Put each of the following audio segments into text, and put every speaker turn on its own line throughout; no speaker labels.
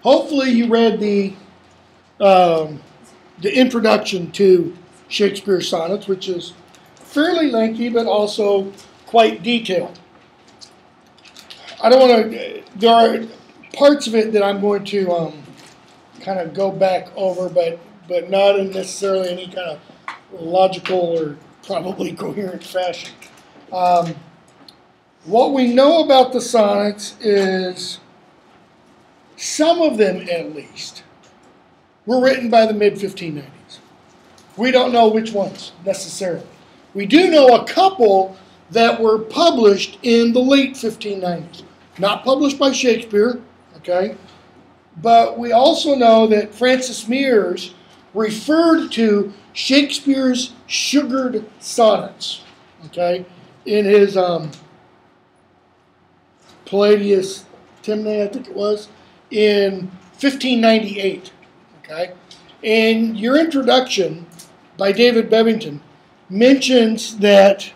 hopefully you read the introduction to Shakespeare sonnets, which is fairly lengthy but also quite detailed. I don't want to, there are parts of it that I'm going to kind of go back over, but not in necessarily any kind of logical or probably coherent fashion. What we know about the sonnets is some of them, at least, were written by the mid-1590s. We don't know which ones, necessarily. We do know a couple that were published in the late 1590s. Not published by Shakespeare, okay? But we also know that Francis Mears referred to Shakespeare's sugared sonnets, okay, in his Palladius Timnae, I think it was, in 1598, okay? And your introduction by David Bevington mentions that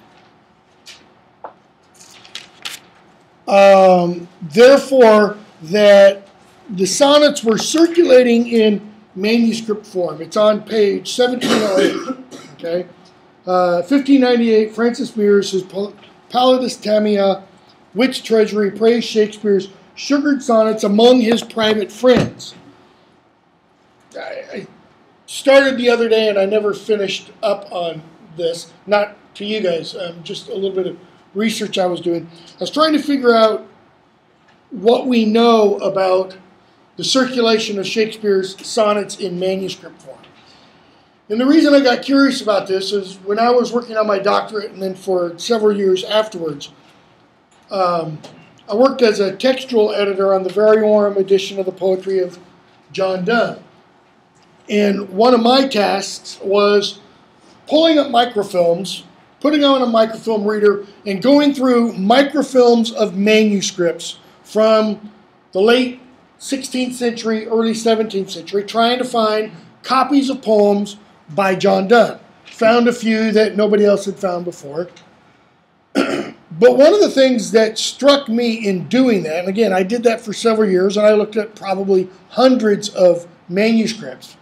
therefore that the sonnets were circulating in manuscript form. It's on page 1708, okay? 1598, Francis Mears, his Palladius Tamia, Wit's Treasury, praised Shakespeare's sugared sonnets among his private friends. I started the other day and I never finished up on this. Not to you guys, just a little bit of research I was doing. I was trying to figure out what we know about the circulation of Shakespeare's sonnets in manuscript form. And the reason I got curious about this is when I was working on my doctorate and then for several years afterwards, I worked as a textual editor on the Variorum edition of the poetry of John Donne. And one of my tasks was pulling up microfilms, putting on a microfilm reader, and going through microfilms of manuscripts from the late 16th century, early 17th century, trying to find copies of poems by John Donne. Found a few that nobody else had found before. But one of the things that struck me in doing that, and again, I did that for several years, and I looked at probably hundreds of manuscripts,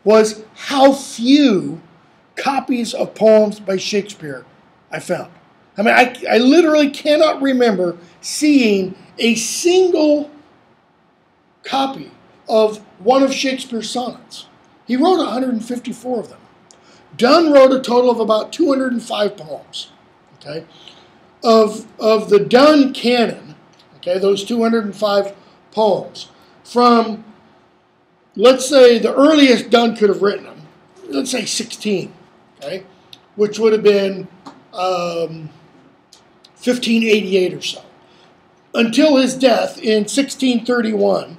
was how few copies of poems by Shakespeare I found. I mean, I literally cannot remember seeing a single copy of one of Shakespeare's sonnets. He wrote 154 of them. Donne wrote a total of about 205 poems. Okay, of the Donne canon, okay, those 205 poems, from, let's say, the earliest Donne could have written them, let's say 16, okay, which would have been 1588 or so, until his death in 1631,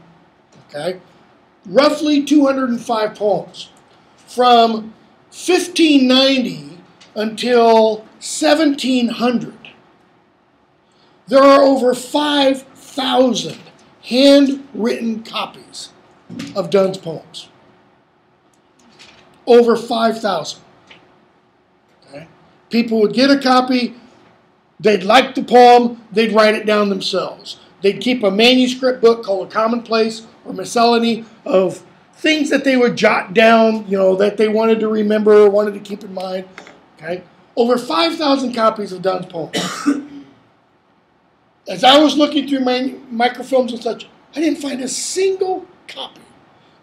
okay, roughly 205 poems. From 1590 until 1700, there are over 5,000 handwritten copies of Donne's poems. Over 5,000. Okay? People would get a copy, they'd like the poem, they'd write it down themselves. They'd keep a manuscript book called a commonplace or miscellany of things that they would jot down, you know, that they wanted to remember or wanted to keep in mind. Okay? Over 5,000 copies of Donne's poems. As I was looking through my microfilms and such, I didn't find a single copy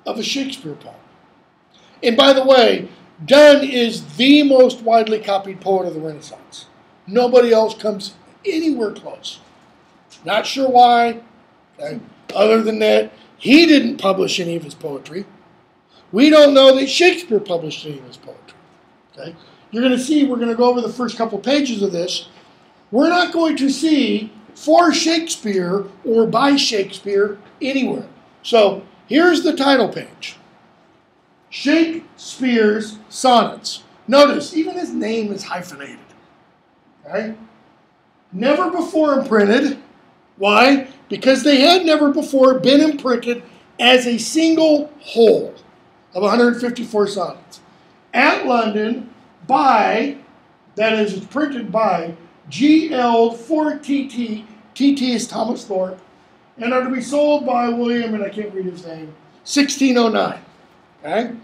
of a Shakespeare poem. And by the way, Donne is the most widely copied poet of the Renaissance. Nobody else comes anywhere close. Not sure why. Okay? Other than that, he didn't publish any of his poetry. We don't know that Shakespeare published any of his poetry. Okay? You're going to see, we're going to go over the first couple pages of this. We're not going to see for Shakespeare or by Shakespeare anywhere. So here's the title page. Shakespeare's Sonnets. Notice, even his name is hyphenated. Okay? Never before imprinted. Why? Because they had never before been imprinted as a single whole of 154 sonnets. At London, by, that is, it's printed by G.L. 4TT, TT is Thomas Thorpe, and are to be sold by William, and I can't read his name, 1609. Okay?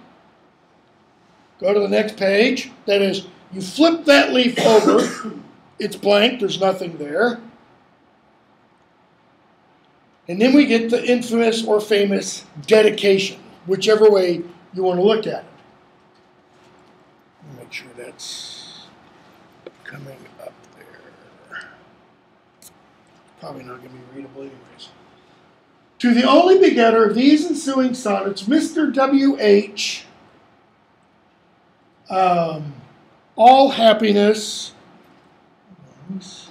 Go to the next page. That is, you flip that leaf over. It's blank. There's nothing there. And then we get the infamous or famous dedication, whichever way you want to look at it. Make sure that's coming up there. Probably not going to be readable anyways. To the only begetter of these ensuing sonnets, Mr. W.H., all happiness. Let me see.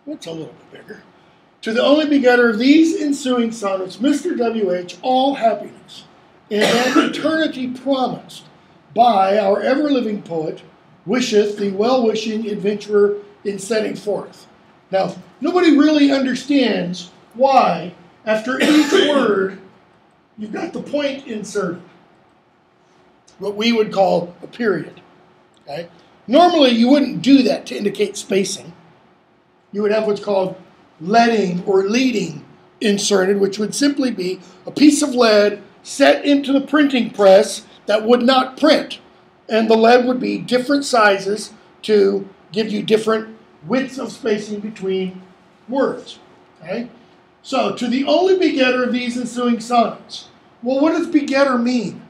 That's a little bit bigger. To the only begetter of these ensuing sonnets, Mr. W.H., all happiness and an eternity promised by our ever-living poet, wisheth the well-wishing adventurer in setting forth. Now, nobody really understands why, after each word, you've got the point inserted. What we would call a period. Okay? Normally, you wouldn't do that to indicate spacing. You would have what's called leading or leading inserted, which would simply be a piece of lead set into the printing press that would not print. And the lead would be different sizes to give you different widths of spacing between words. Okay? So, to the only begetter of these ensuing sonnets. Well, what does begetter mean?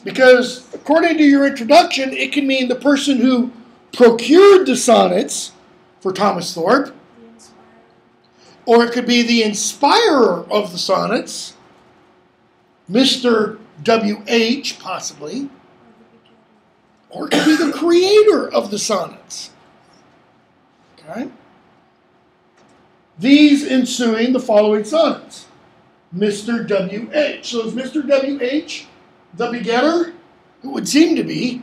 Because according to your introduction, it can mean the person who procured the sonnets for Thomas Thorpe, or it could be the inspirer of the sonnets, Mr. W.H. possibly, or it could be the creator of the sonnets. Okay? These ensuing the following sonnets, Mr. W.H. So is Mr. W.H. the begetter? It would seem to be.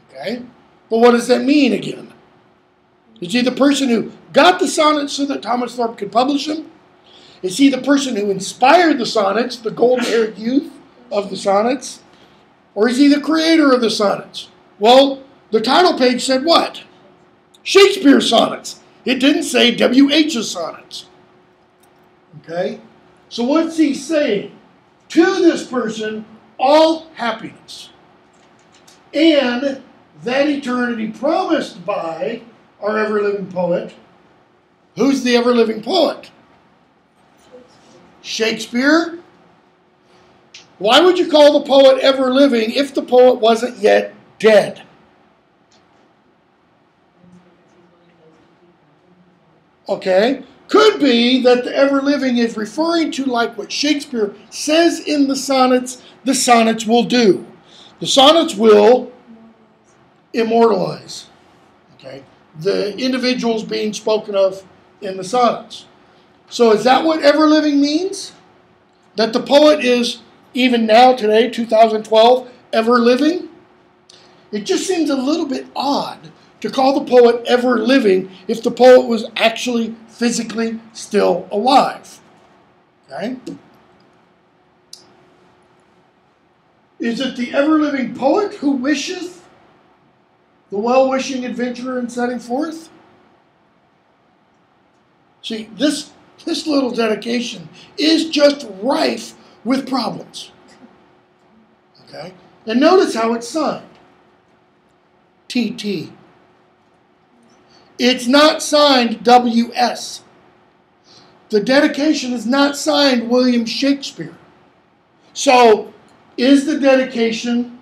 Okay? But what does that mean again? Is he the person who got the sonnets so that Thomas Thorpe could publish them? Is he the person who inspired the sonnets, the golden-haired youth of the sonnets? Or is he the creator of the sonnets? Well, the title page said what? Shakespeare sonnets. It didn't say W.H.'s sonnets. Okay? So what's he saying? To this person, all happiness. And that eternity promised by our ever-living poet. Who's the ever-living poet? Shakespeare. Why would you call the poet ever-living if the poet wasn't yet dead? Okay. Could be that the ever-living is referring to like what Shakespeare says in the sonnets will do. The sonnets will immortalize, okay, the individuals being spoken of in the sonnets. So is that what ever-living means? That the poet is, even now, today, 2012, ever-living? It just seems a little bit odd to call the poet ever-living if the poet was actually physically still alive. Okay? Is it the ever-living poet who wisheth the well-wishing adventurer in setting forth? See, this little dedication is just rife with problems. Okay? And notice how it's signed. TT. It's not signed W.S. The dedication is not signed William Shakespeare. So, is the dedication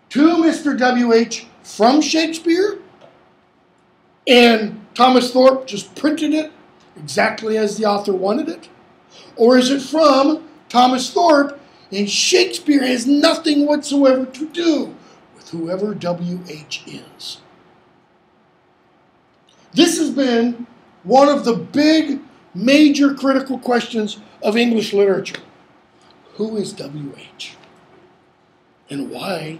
to Mr. W.H. from Shakespeare? And Thomas Thorpe just printed it exactly as the author wanted it? Or is it from Thomas Thorpe and Shakespeare has nothing whatsoever to do with whoever W.H. is? This has been one of the big, major critical questions of English literature. Who is W.H.? And why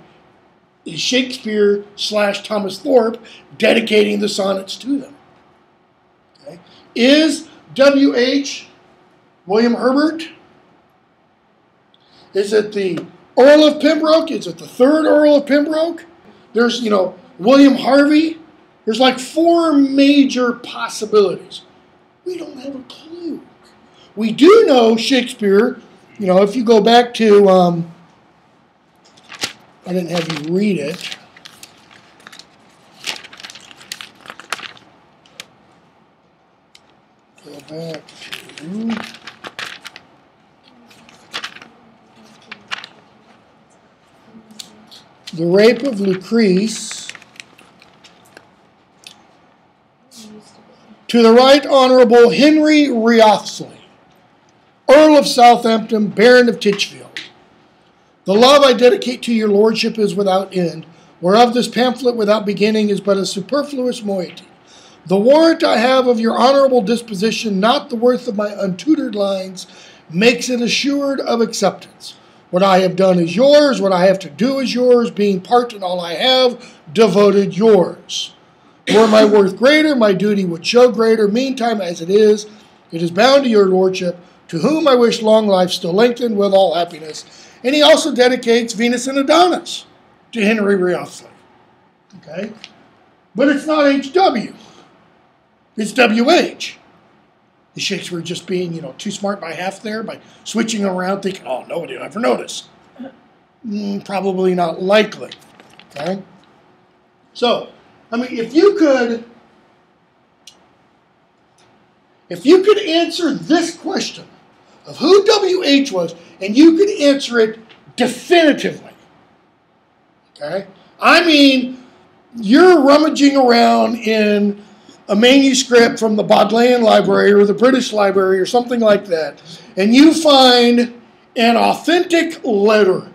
is Shakespeare / Thomas Thorpe dedicating the sonnets to them? Okay. Is W.H. William Herbert? Is it the Earl of Pembroke? Is it the third Earl of Pembroke? There's, William Harvey. There's like 4 major possibilities. We don't have a clue. We do know Shakespeare, if you go back to, I didn't have you read it. Go back to... The Rape of Lucrece. To the Right Honorable Henry Wriothesley, Earl of Southampton, Baron of Titchfield. The love I dedicate to your lordship is without end, whereof this pamphlet without beginning is but a superfluous moiety. The warrant I have of your honorable disposition, not the worth of my untutored lines, makes it assured of acceptance. What I have done is yours, what I have to do is yours, being part in all I have, devoted yours. Were my worth greater, my duty would show greater. Meantime, as it is bound to your lordship, to whom I wish long life still lengthened with all happiness. And he also dedicates Venus and Adonis to Henry Wriothesley. Okay? But it's not H.W. It's W.H. Is Shakespeare just being, too smart by half there, by switching around, thinking, oh, nobody will ever notice? Probably not likely. Okay? So, if you could answer this question of who W.H. was, and you could answer it definitively, okay? You're rummaging around in a manuscript from the Bodleian Library or the British Library or something like that, and you find an authentic letter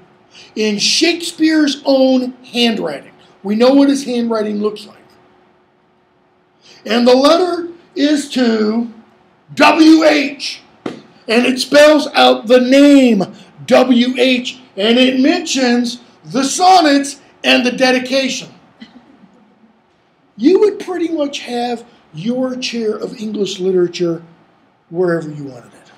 in Shakespeare's own handwriting. We know what his handwriting looks like. And the letter is to W.H. And it spells out the name W.H. And it mentions the sonnets and the dedication. You would pretty much have your chair of English literature wherever you wanted it.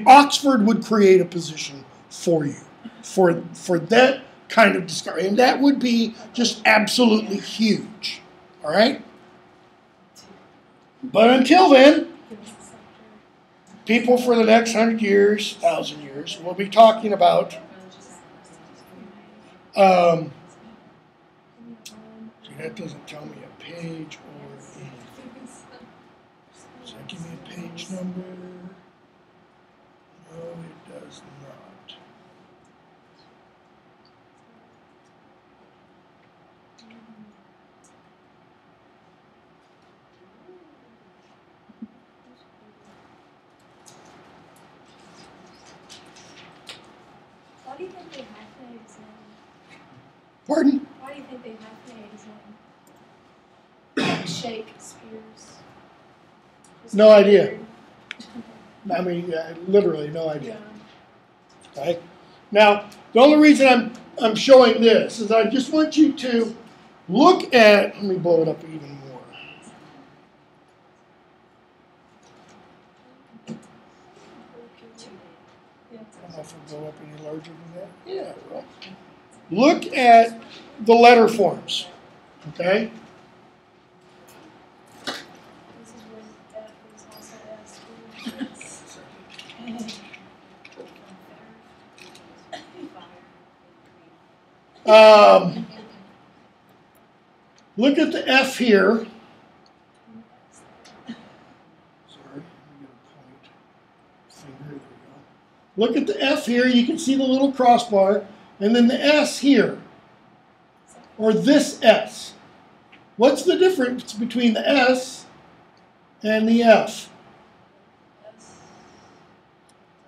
Oxford would create a position for you for that kind of discovery. And that would be just absolutely huge. All right? But until then, people for the next 100 years, 1,000 years, will be talking about see, that doesn't tell me a page or anything. Does that give me a page number? No, it does not.
Why do you think they hyphenate his name?
Pardon?
Why do you think they hyphenate his name? Like Shakespeare's.
No idea. Literally no idea.
Yeah.
Okay? Now, the only reason I'm showing this is I just want you to look at, let me blow it up even more. I don't know if it'll go up any larger than that. Yeah, it will. Look at the letter forms. Okay?
This is where F is also S.
Look at the F here. Sorry, let me get a point. Finger, there we go. Look at the F here. You can see the little crossbar. And then the S here. Or this S. What's the difference between the S and the F?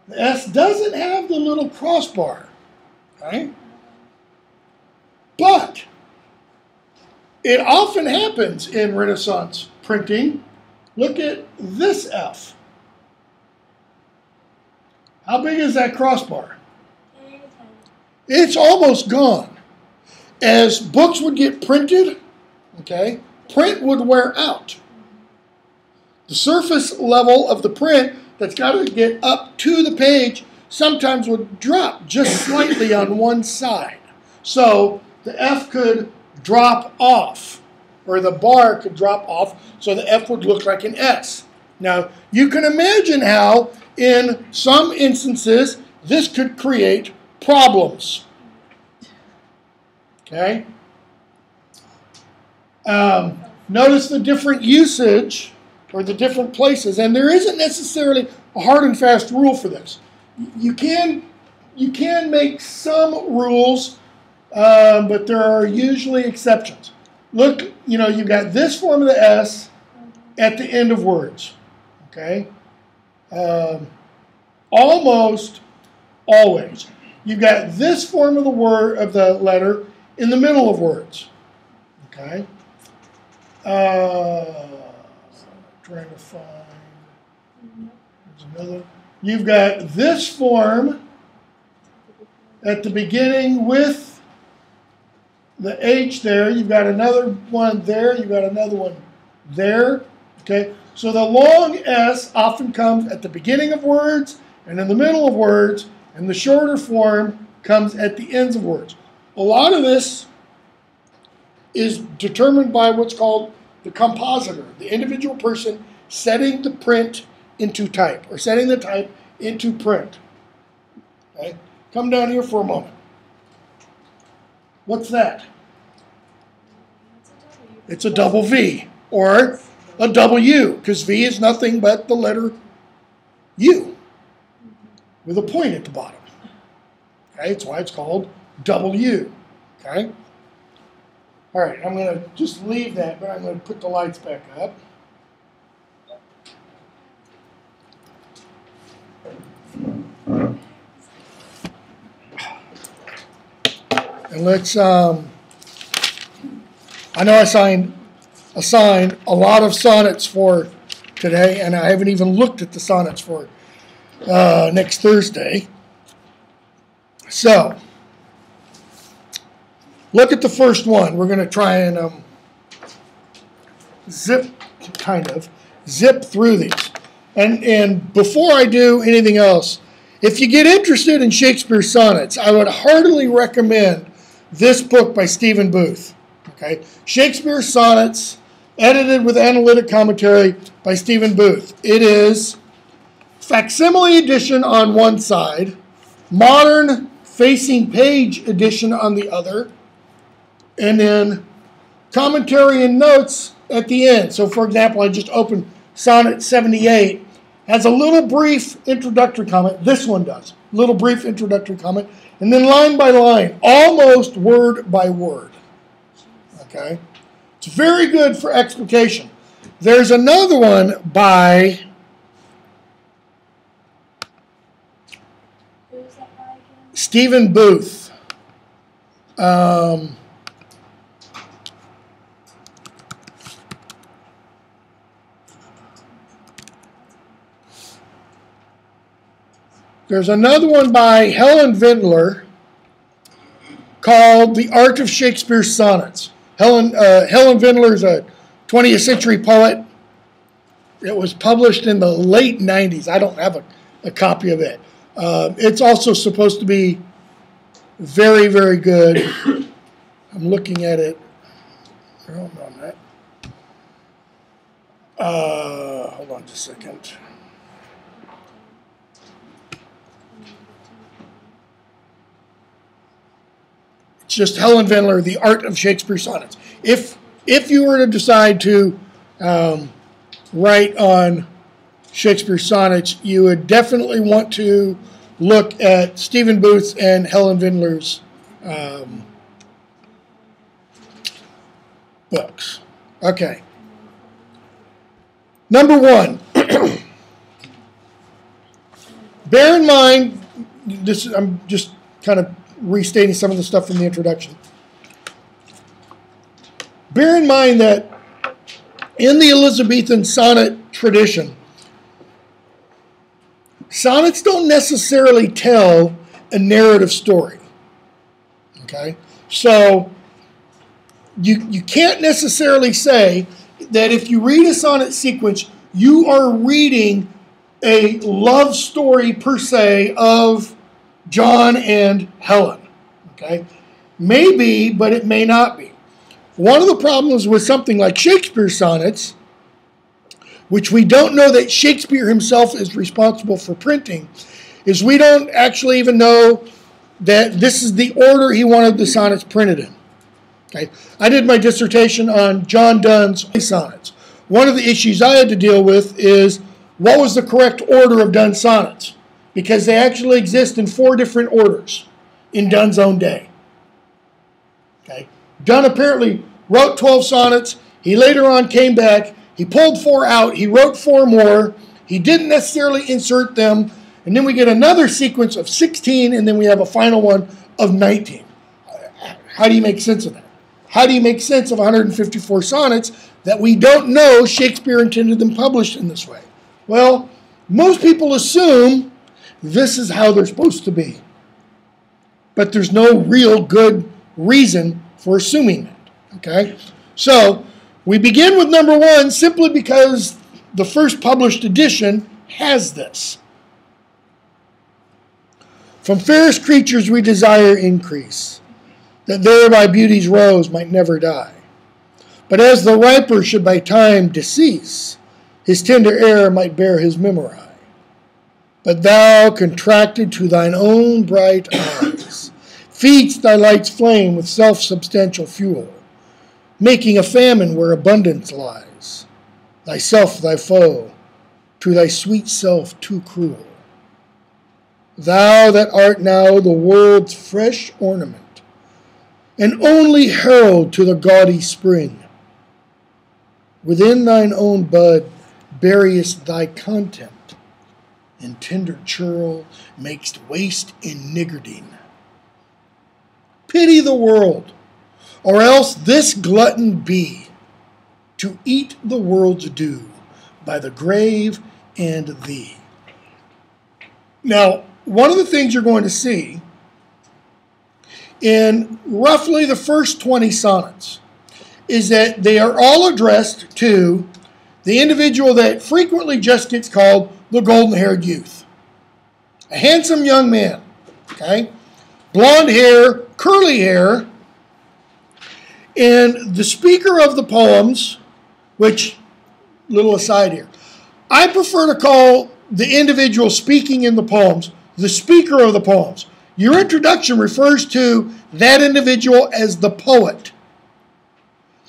The S doesn't have the little crossbar. Right? But it often happens in Renaissance printing, look at this F. How big is that crossbar? It's almost gone. As books would get printed, okay, print would wear out. The surface level of the print that's got to get up to the page sometimes would drop just slightly on one side. So the F could drop off, or the bar could drop off, so the F would look like an S. Now, you can imagine how, in some instances, this could create problems. Okay? Notice the different usage, or the different places, and there isn't necessarily a hard and fast rule for this. You can make some rules, but there are usually exceptions. Look, you've got this form of the S at the end of words. Okay? Almost always. You've got this form of the letter in the middle of words. Okay? Trying to find. There's another. You've got this form at the beginning with the H there. You've got another one there. You've got another one there. Okay? So the long S often comes at the beginning of words and in the middle of words, and the shorter form comes at the ends of words. A lot of this is determined by what's called the compositor, the individual person setting the print into type, or setting the type into print. Okay? Come down here for a moment. What's that? It's a double V, or a W, because V is nothing but the letter U with a point at the bottom. Okay, that's why it's called W. Okay? All right, I'm going to just leave that, but I'm going to put the lights back up. And let's, I know I assigned a lot of sonnets for today, and I haven't even looked at the sonnets for next Thursday. So, look at the first one. We're going to try and zip through these. And before I do anything else, if you get interested in Shakespeare sonnets, I would heartily recommend this book by Stephen Booth. Okay, Shakespeare Sonnets, edited with analytic commentary by Stephen Booth. It is facsimile edition on one side, modern facing page edition on the other, and then commentary and notes at the end. So, for example, I just opened Sonnet 78. Has a little brief introductory comment. This one does. Little brief introductory comment. And then line by line, almost word by word. Okay? It's very good for explication. There's another one by...
Who's that by again?
Stephen Booth. There's another one by Helen Vindler called The Art of Shakespeare Sonnets. Helen Vindler is a 20th century poet. It was published in the late 90s. I don't have a copy of it. It's also supposed to be very, very good. I'm looking at it. Hold on, hold on just a second. It's just Helen Vindler, The Art of Shakespeare Sonnets. If you were to decide to write on Shakespeare sonnets, you would definitely want to look at Stephen Booth's and Helen Vindler's books. Okay. Number one. Bear in mind, I'm just kind of restating some of the stuff from the introduction. Bear in mind that in the Elizabethan sonnet tradition, sonnets don't necessarily tell a narrative story. Okay? So you can't necessarily say that if you read a sonnet sequence, you are reading a love story per se of John and Helen. Okay? Maybe, but it may not be. One of the problems with something like Shakespeare's sonnets, which we don't know that Shakespeare himself is responsible for printing, is we don't actually even know that this is the order he wanted the sonnets printed in. Okay? I did my dissertation on John Donne's sonnets. One of the issues I had to deal with is what was the correct order of Donne's sonnets, because they actually exist in 4 different orders in Donne's own day. Okay? Donne apparently wrote 12 sonnets. He later on came back. He pulled 4 out. He wrote 4 more. He didn't necessarily insert them. And then we get another sequence of 16, and then we have a final one of 19. How do you make sense of that? How do you make sense of 154 sonnets that we don't know Shakespeare intended them published in this way? Well, most people assume this is how they're supposed to be. But there's no real good reason for assuming that. Okay? So, we begin with number 1 simply because the first published edition has this. From fairest creatures we desire increase, that thereby beauty's rose might never die. But as the riper should by time decease, his tender air might bear his memory. But thou, contracted to thine own bright eyes, feedst thy light's flame with self-substantial fuel, making a famine where abundance lies, thyself thy foe, to thy sweet self too cruel. Thou that art now the world's fresh ornament, and only herald to the gaudy spring, within thine own bud buryest thy content, and tender churl makest waste in niggarding. Pity the world, or else this glutton be, to eat the world's due by the grave and thee. Now, one of the things you're going to see in roughly the first 20 sonnets is that they are all addressed to the individual that frequently just gets called the golden-haired youth. A handsome young man, okay? Blonde hair, curly hair, and the speaker of the poems, which, little aside here, I prefer to call the individual speaking in the poems the speaker of the poems. Your introduction refers to that individual as the poet.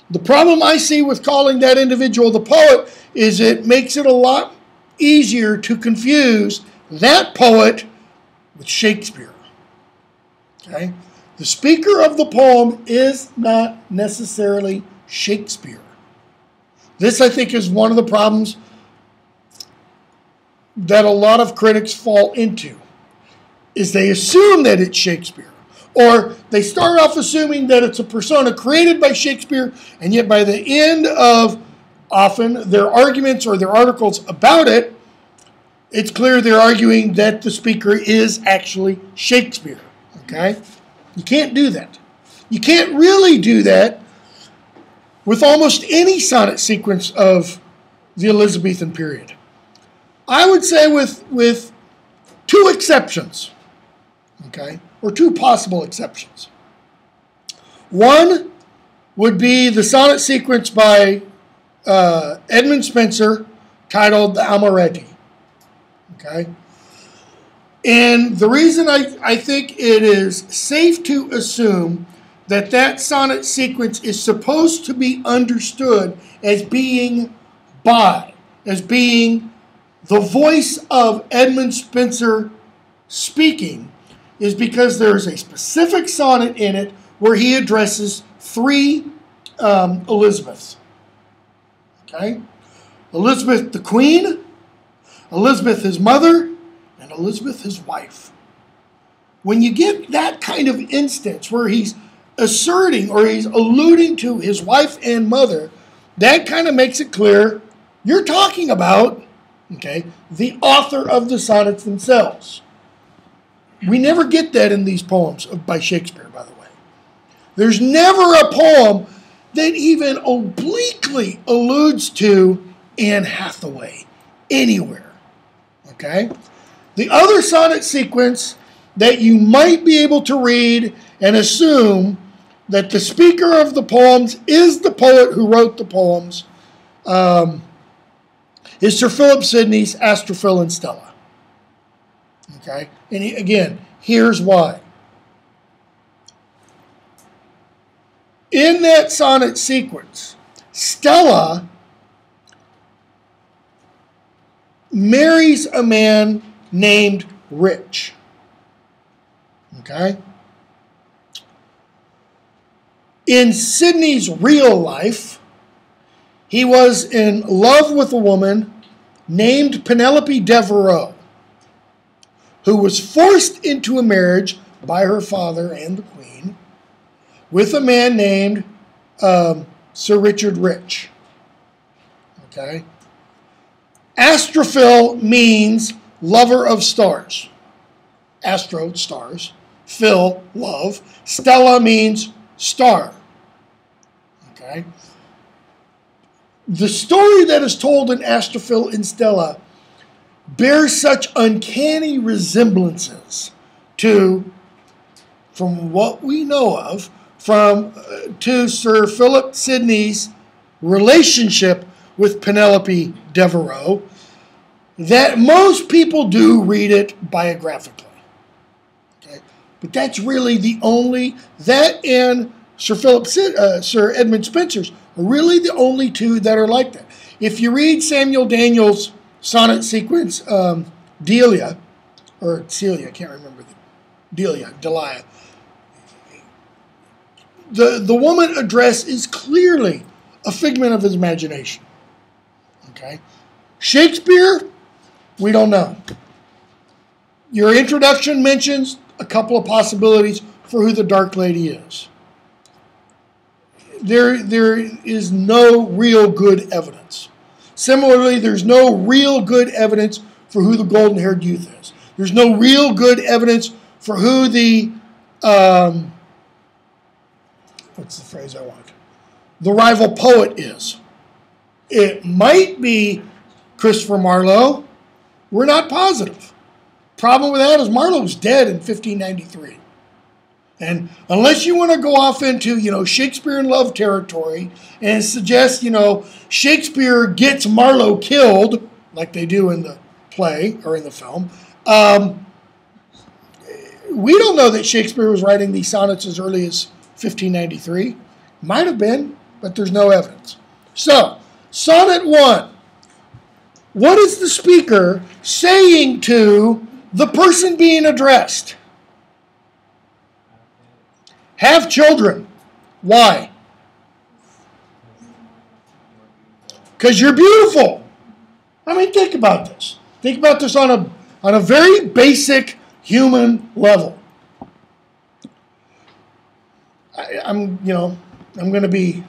The problem I see with calling that individual the poet is it makes it a lot easier to confuse that poet with Shakespeare. Okay? The speaker of the poem is not necessarily Shakespeare. This, I think, is one of the problems that a lot of critics fall into, is they assume that it's Shakespeare. Or they start off assuming that it's a persona created by Shakespeare, and yet by the end of often their arguments or their articles about it, it's clear they're arguing that the speaker is actually Shakespeare. Okay? You can't do that. You can't really do that with almost any sonnet sequence of the Elizabethan period. I would say with 2 exceptions, okay, or 2 possible exceptions. One would be the sonnet sequence by Edmund Spenser titled the Amoretti. Okay? And the reason I think it is safe to assume that that sonnet sequence is supposed to be understood as being as being the voice of Edmund Spenser speaking, is because there is a specific sonnet in it where he addresses 3 Elizabeths. Okay? Elizabeth the Queen, Elizabeth his mother, and Elizabeth his wife. When you get that kind of instance where he's asserting or he's alluding to his wife and mother, that kind of makes it clear you're talking about, okay, the author of the sonnets themselves. We never get that in these poems by Shakespeare, by the way. There's never a poem that even obliquely alludes to Anne Hathaway anywhere, okay? The other sonnet sequence that you might be able to read and assume that the speaker of the poems is the poet who wrote the poems is Sir Philip Sidney's Astrophil and Stella. Okay? And again, here's why. In that sonnet sequence, Stella marries a man named Rich. Okay? In Sidney's real life, he was in love with a woman named Penelope Devereux, who was forced into a marriage by her father and the Queen with a man named Sir Richard Rich. Okay? Astrophil means lover of stars. Astro, stars. Phil, love. Stella means star. Okay? The story that is told in Astrophil and Stella bears such uncanny resemblances to, from what we know of, to Sir Philip Sidney's relationship with Penelope Devereux, that most people do read it biographically. Okay? But that's really the only, that and Sir Edmund Spenser's are really the only two that are like that. If you read Samuel Daniel's sonnet sequence, Delia, or Celia, I can't remember, Delia, the woman addressed is clearly a figment of his imagination. Okay? Shakespeare, we don't know. Your introduction mentions a couple of possibilities for who the Dark Lady is. There is no real good evidence. Similarly, there's no real good evidence for who the golden-haired youth is. There's no real good evidence for who the, what's the phrase I want? The rival poet is. It might be Christopher Marlowe. We're not positive. Problem with that is Marlowe was dead in 1593. And unless you want to go off into, Shakespeare in love territory and suggest, Shakespeare gets Marlowe killed, like they do in the play or in the film, we don't know that Shakespeare was writing these sonnets as early as 1593. Might have been, but there's no evidence. So, Sonnet 1. What is the speaker saying to the person being addressed? Have children. Why? Because you're beautiful. I mean, think about this. Think about this on a very basic human level. I'm going to be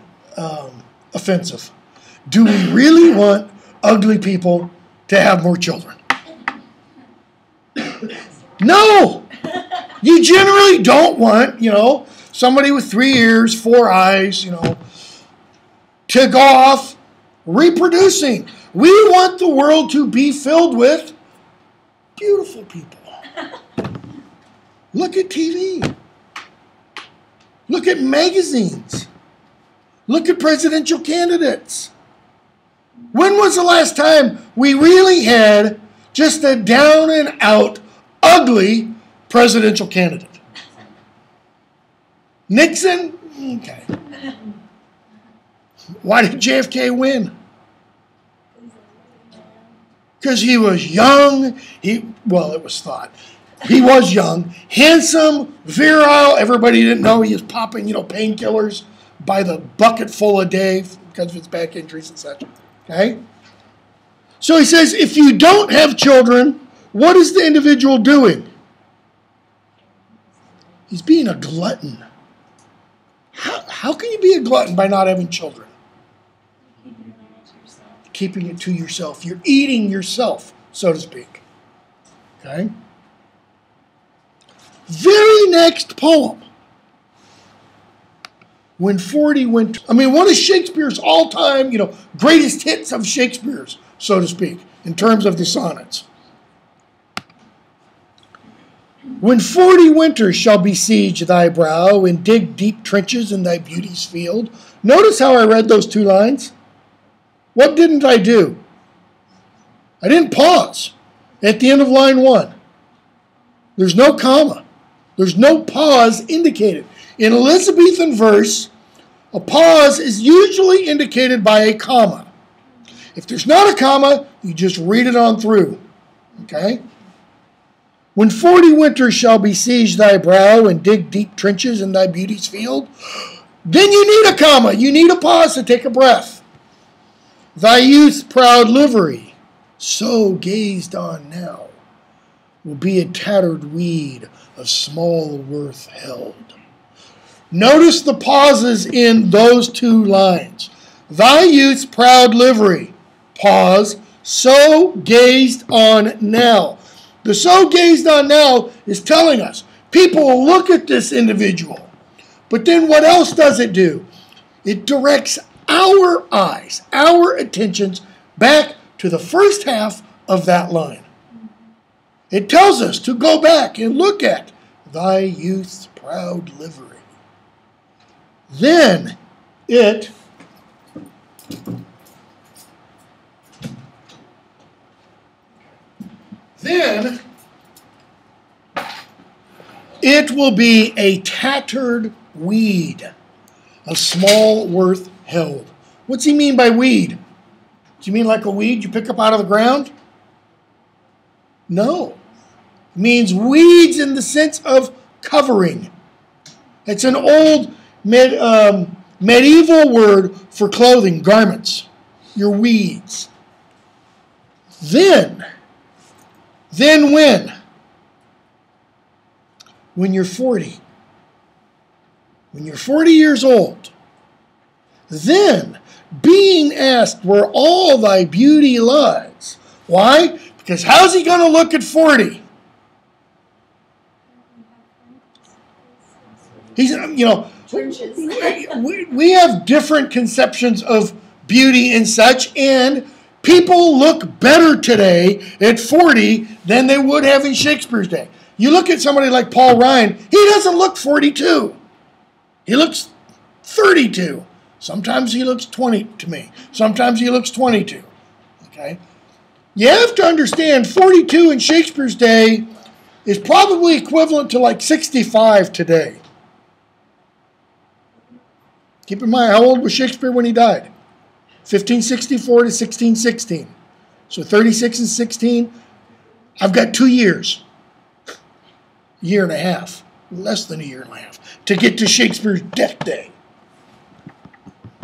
offensive. Do we really want ugly people to have more children? No! You generally don't want, somebody with 3 ears, 4 eyes, to go off reproducing. We want the world to be filled with beautiful people. Look at TV. Look at magazines. Look at presidential candidates. When was the last time we really had just a down and out, ugly presidential candidate? Nixon? Okay. Why did JFK win? Because he was young. It was thought. He was young, handsome, virile. Everybody didn't know he was popping, painkillers by the bucket full a day because of his back injuries and such. Okay? So he says, if you don't have children, what is the individual doing? He's being a glutton. How can you be a glutton by not having children?
He yourself.
Keeping it to yourself. You're eating yourself, so to speak. Okay? Very next poem. When 40 went, one of Shakespeare's all-time, greatest hits of Shakespeare's, so to speak, in terms of the sonnets. When 40 winters shall besiege thy brow and dig deep trenches in thy beauty's field. Notice how I read those two lines. What didn't I do? I didn't pause at the end of line 1. There's no comma. There's no pause indicated. In Elizabethan verse, a pause is usually indicated by a comma. If there's not a comma, you just read it on through. Okay? When 40 winters shall besiege thy brow and dig deep trenches in thy beauty's field, then you need a comma. You need a pause to take a breath. Thy youth's proud livery, so gazed on now, will be a tattered weed of small worth held. Notice the pauses in those two lines. Thy youth's proud livery, pause, so gazed on now. The so gazed on now is telling us people will look at this individual. But then what else does it do? It directs our eyes, our attentions back to the first half of that line. It tells us to go back and look at thy youth's proud livery. Then it will be a tattered weed, of small worth held. What's he mean by weed? Do you mean like a weed you pick up out of the ground? No. It means weeds in the sense of covering. It's an old medieval word for clothing, garments. Your weeds. Then when? When you're 40. When you're 40 years old. Then, being asked where all thy beauty lies. Why? Because how's he going to look at 40? He's, we have different conceptions of beauty and such, and people look better today at 40 than they would have in Shakespeare's day. You look at somebody like Paul Ryan, he doesn't look 42. He looks 32. Sometimes he looks 20 to me. Sometimes he looks 22. Okay? You have to understand 42 in Shakespeare's day is probably equivalent to like 65 today. Keep in mind, how old was Shakespeare when he died? 1564 to 1616. So 36 and 16, I've got 2 years. A year and a half. Less than a year and a half. To get to Shakespeare's death day.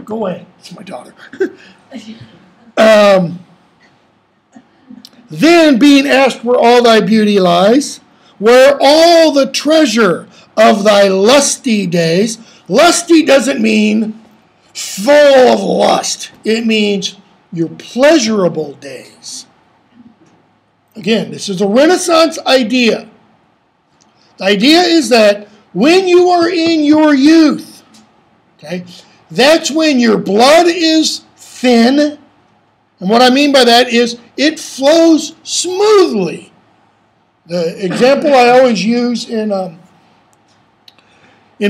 Go away. It's my daughter. Then being asked where all thy beauty lies, where all the treasure of thy lusty days. Lusty doesn't mean full of lust. It means your pleasurable days. Again, this is a Renaissance idea. The idea is that when you are in your youth, okay, that's when your blood is thin. And what I mean by that is it flows smoothly. The example I always use in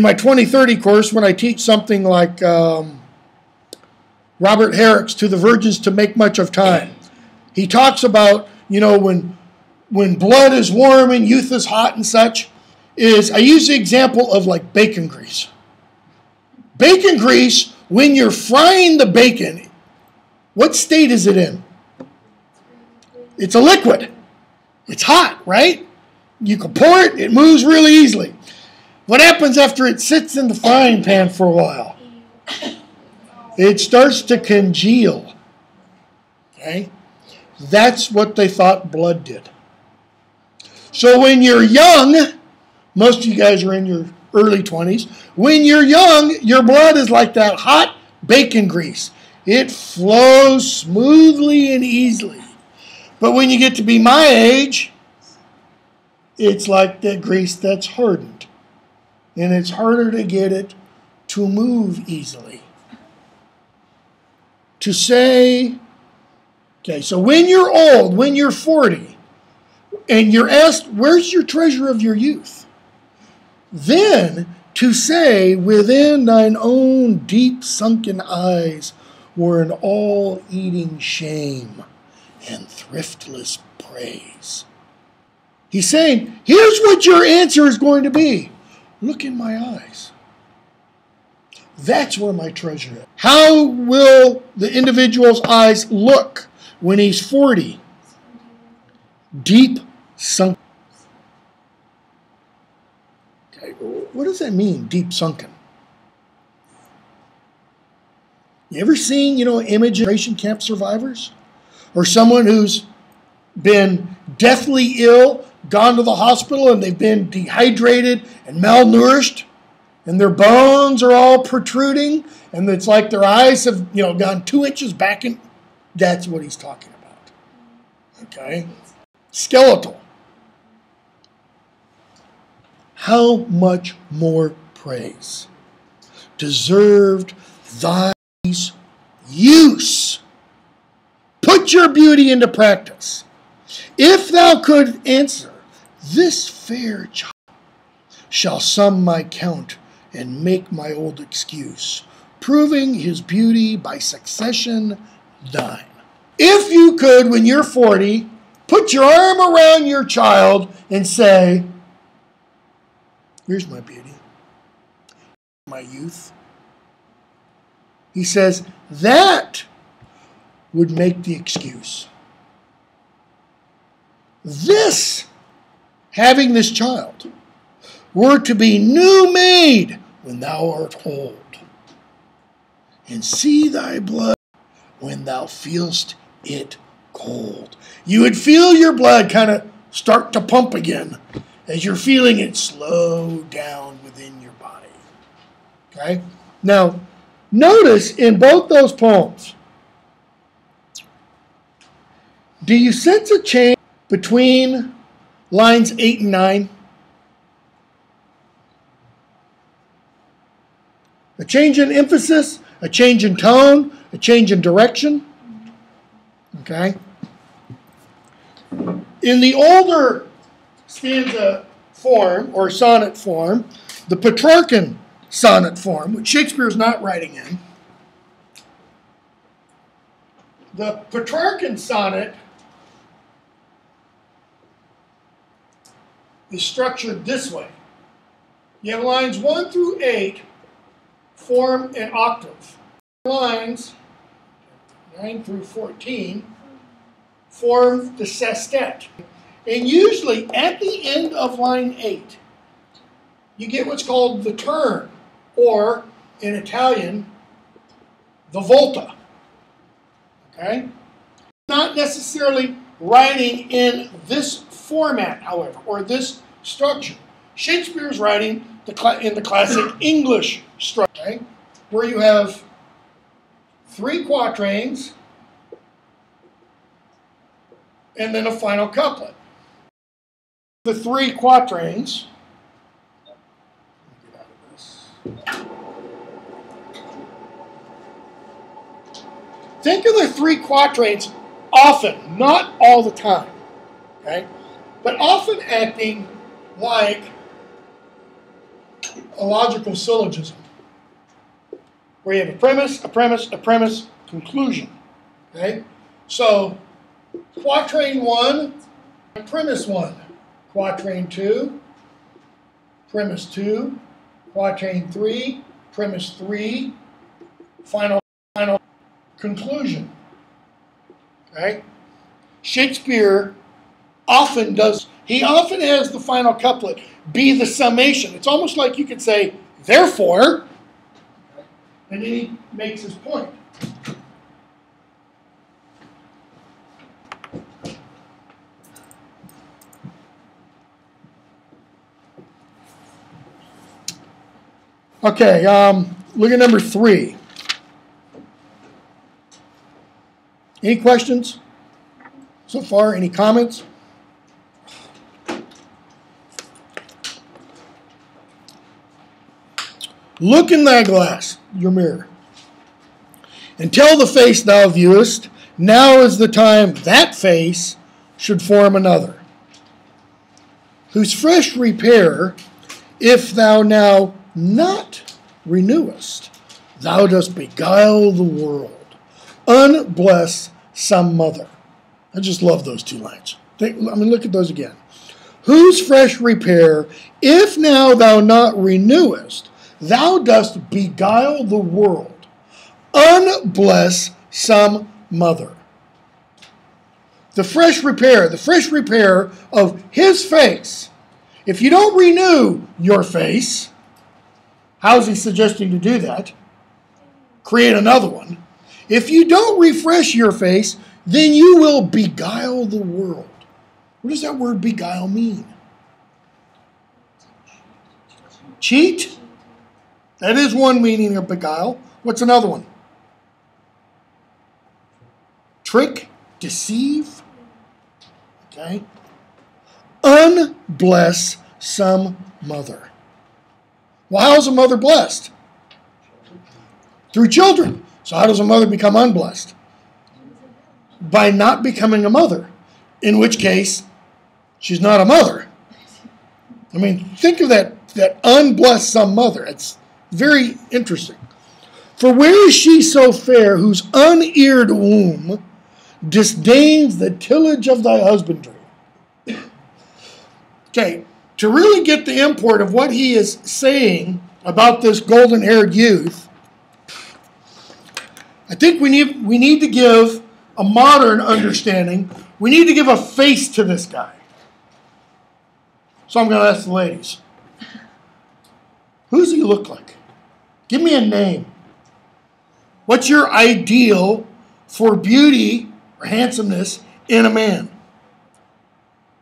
my 2030 course when I teach something like Robert Herrick's To the Virgins to Make Much of Time. He talks about, when blood is warm and youth is hot and such, I use the example of like bacon grease. Bacon grease, when you're frying the bacon, what state is it in? It's a liquid. It's hot, right? You can pour it, it moves really easily. What happens after it sits in the frying pan for a while? It starts to congeal. Okay? That's what they thought blood did. So when you're young, most of you guys are in your early 20s, when you're young, your blood is like that hot bacon grease. It flows smoothly and easily. But when you get to be my age, it's like the grease that's hardened. And it's harder to get it to move easily. To say, okay, so when you're old, when you're 40, and you're asked, where's your treasure of your youth? Then to say, within thine own deep sunken eyes were an all-eating shame and thriftless praise. He's saying, here's what your answer is going to be. Look in my eyes. That's where my treasure is. How will the individual's eyes look when he's 40? Deep sunken. Okay, what does that mean, deep sunken? You ever seen, image concentration camp survivors? Or someone who's been deathly ill, gone to the hospital, and they've been dehydrated and malnourished, and their bones are all protruding, and it's like their eyes have, gone 2 inches back in. That's what he's talking about. Okay? Skeletal. How much more praise deserved thy use? Put your beauty into practice. If thou could answer, this fair child shall sum my count and make my old excuse, proving his beauty by succession thine. If you could, when you're 40, put your arm around your child and say, here's my beauty, my youth. He says, that would make the excuse. This, having this child, were to be new made when thou art old, and see thy blood when thou feelst it cold. You would feel your blood kind of start to pump again as you're feeling it slow down within your body. Okay? Now, notice in both those poems, do you sense a change between lines 8 and 9? A change in emphasis, a change in tone, a change in direction. Okay? In the older stanza form, or sonnet form, the Petrarchan sonnet form, which Shakespeare is not writing in, the Petrarchan sonnet is structured this way. You have lines 1 through 8 form an octave. Lines 9 through 14 form the sestet. And usually at the end of line 8, you get what's called the turn, or in Italian, the volta. Okay? Not necessarily writing in this format, however, or this structure. Shakespeare's writing in the classic English structure, okay? Where you have 3 quatrains and then a final couplet. The 3 quatrains, get out of this. Think of the 3 quatrains often, not all the time, okay? But often acting like a logical syllogism, where you have a premise, a premise, a premise, conclusion, okay? So, quatrain 1, premise 1. Quatrain 2, premise 2. Quatrain 3, premise 3. Final conclusion. Okay? Shakespeare often has the final couplet be the summation. It's almost like you could say, therefore, and then he makes his point. Okay, look at number 3. Any questions so far? Any comments? Look in thy glass, your mirror, and tell the face thou viewest, now is the time that face should form another, whose fresh repair, if thou now not renewest, thou dost beguile the world, unbless some mother. I just love those two lines. Look at those again. Whose fresh repair, if now thou not renewest, thou dost beguile the world, unbless some mother. The fresh repair of his face. If you don't renew your face, how's he suggesting to do that? Create another one. If you don't refresh your face, then you will beguile the world. What does that word beguile mean? Cheat? That is one meaning of beguile. What's another one? Trick? Deceive? Okay. Unbless some mother. Well, how is a mother blessed? Through children. So how does a mother become unblessed? By not becoming a mother. In which case, she's not a mother. I mean, think of that unblessed some mother. It's very interesting. For where is she so fair whose uneared womb disdains the tillage of thy husbandry? Okay, to really get the import of what he is saying about this golden-haired youth, I think we need to give a modern understanding. We need to give a face to this guy. So I'm going to ask the ladies. Who does he look like? Give me a name. What's your ideal for beauty or handsomeness in a man?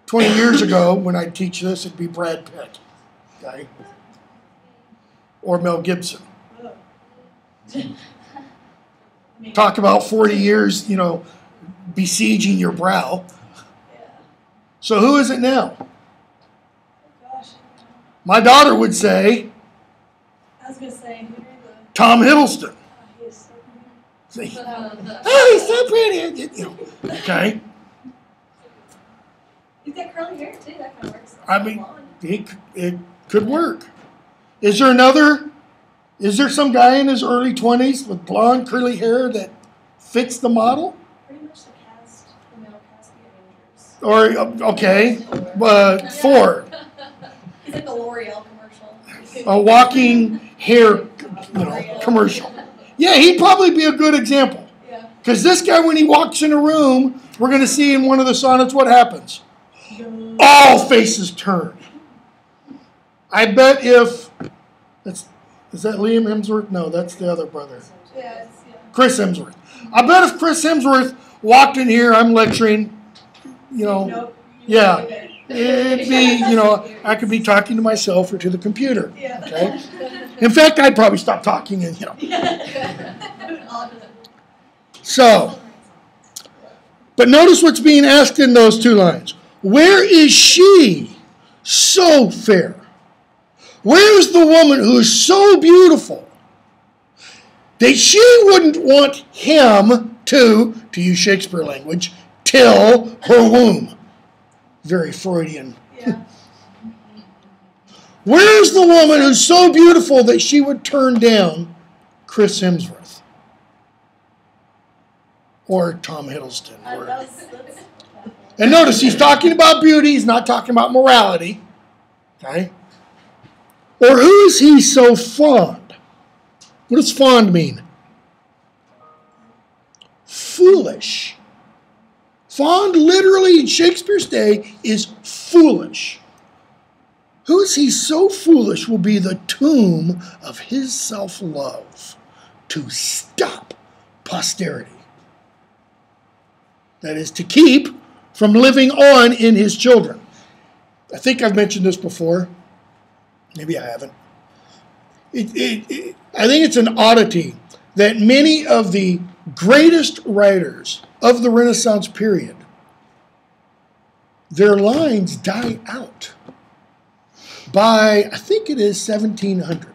20 years ago, when I teach this, it'd be Brad Pitt. Okay? Or Mel Gibson. Talk about 40 years, besieging your brow. So who is it now? My daughter would say,
I was going to say,
Tom Hiddleston.
He's so
Oh, he's so pretty. Okay.
He's got curly hair, too. That kind of works.
I mean, it could work. Is there some guy in his early 20s with blonde, curly hair that fits the model?
Pretty much the male cast of the Avengers.
Or, okay, Thor.
He's like the L'Oreal commercial.
A walking hair commercial. Yeah, he'd probably be a good example.
Yeah.
Because this guy, when he walks in a room, we're going to see in one of the sonnets what happens. All faces turn. I bet if... Is that Liam Hemsworth? No, that's the other brother.
Yeah,
Chris Hemsworth. I bet if Chris Hemsworth walked in here, I'm lecturing,
Nope.
Yeah. It'd be, I could be talking to myself or to the computer.
Yeah.
Okay? In fact, I'd probably stop talking and, So, but notice what's being asked in those two lines. Where is she so fair? Where's the woman who is so beautiful that she wouldn't want him to use Shakespeare language, till her womb? Very Freudian.
Yeah.
Where's the woman who's so beautiful that she would turn down Chris Hemsworth? Or Tom Hiddleston. And notice, he's talking about beauty, he's not talking about morality. Okay? Or who is he so fond? What does fond mean? Foolish. Fond, literally, in Shakespeare's day, is foolish. Who is he so foolish will be the tomb of his self-love to stop posterity. That is, to keep from living on in his children. I think I've mentioned this before. Maybe I haven't. I think it's an oddity that many of the greatest writers of the Renaissance period, their lines die out by, I think it is 1700.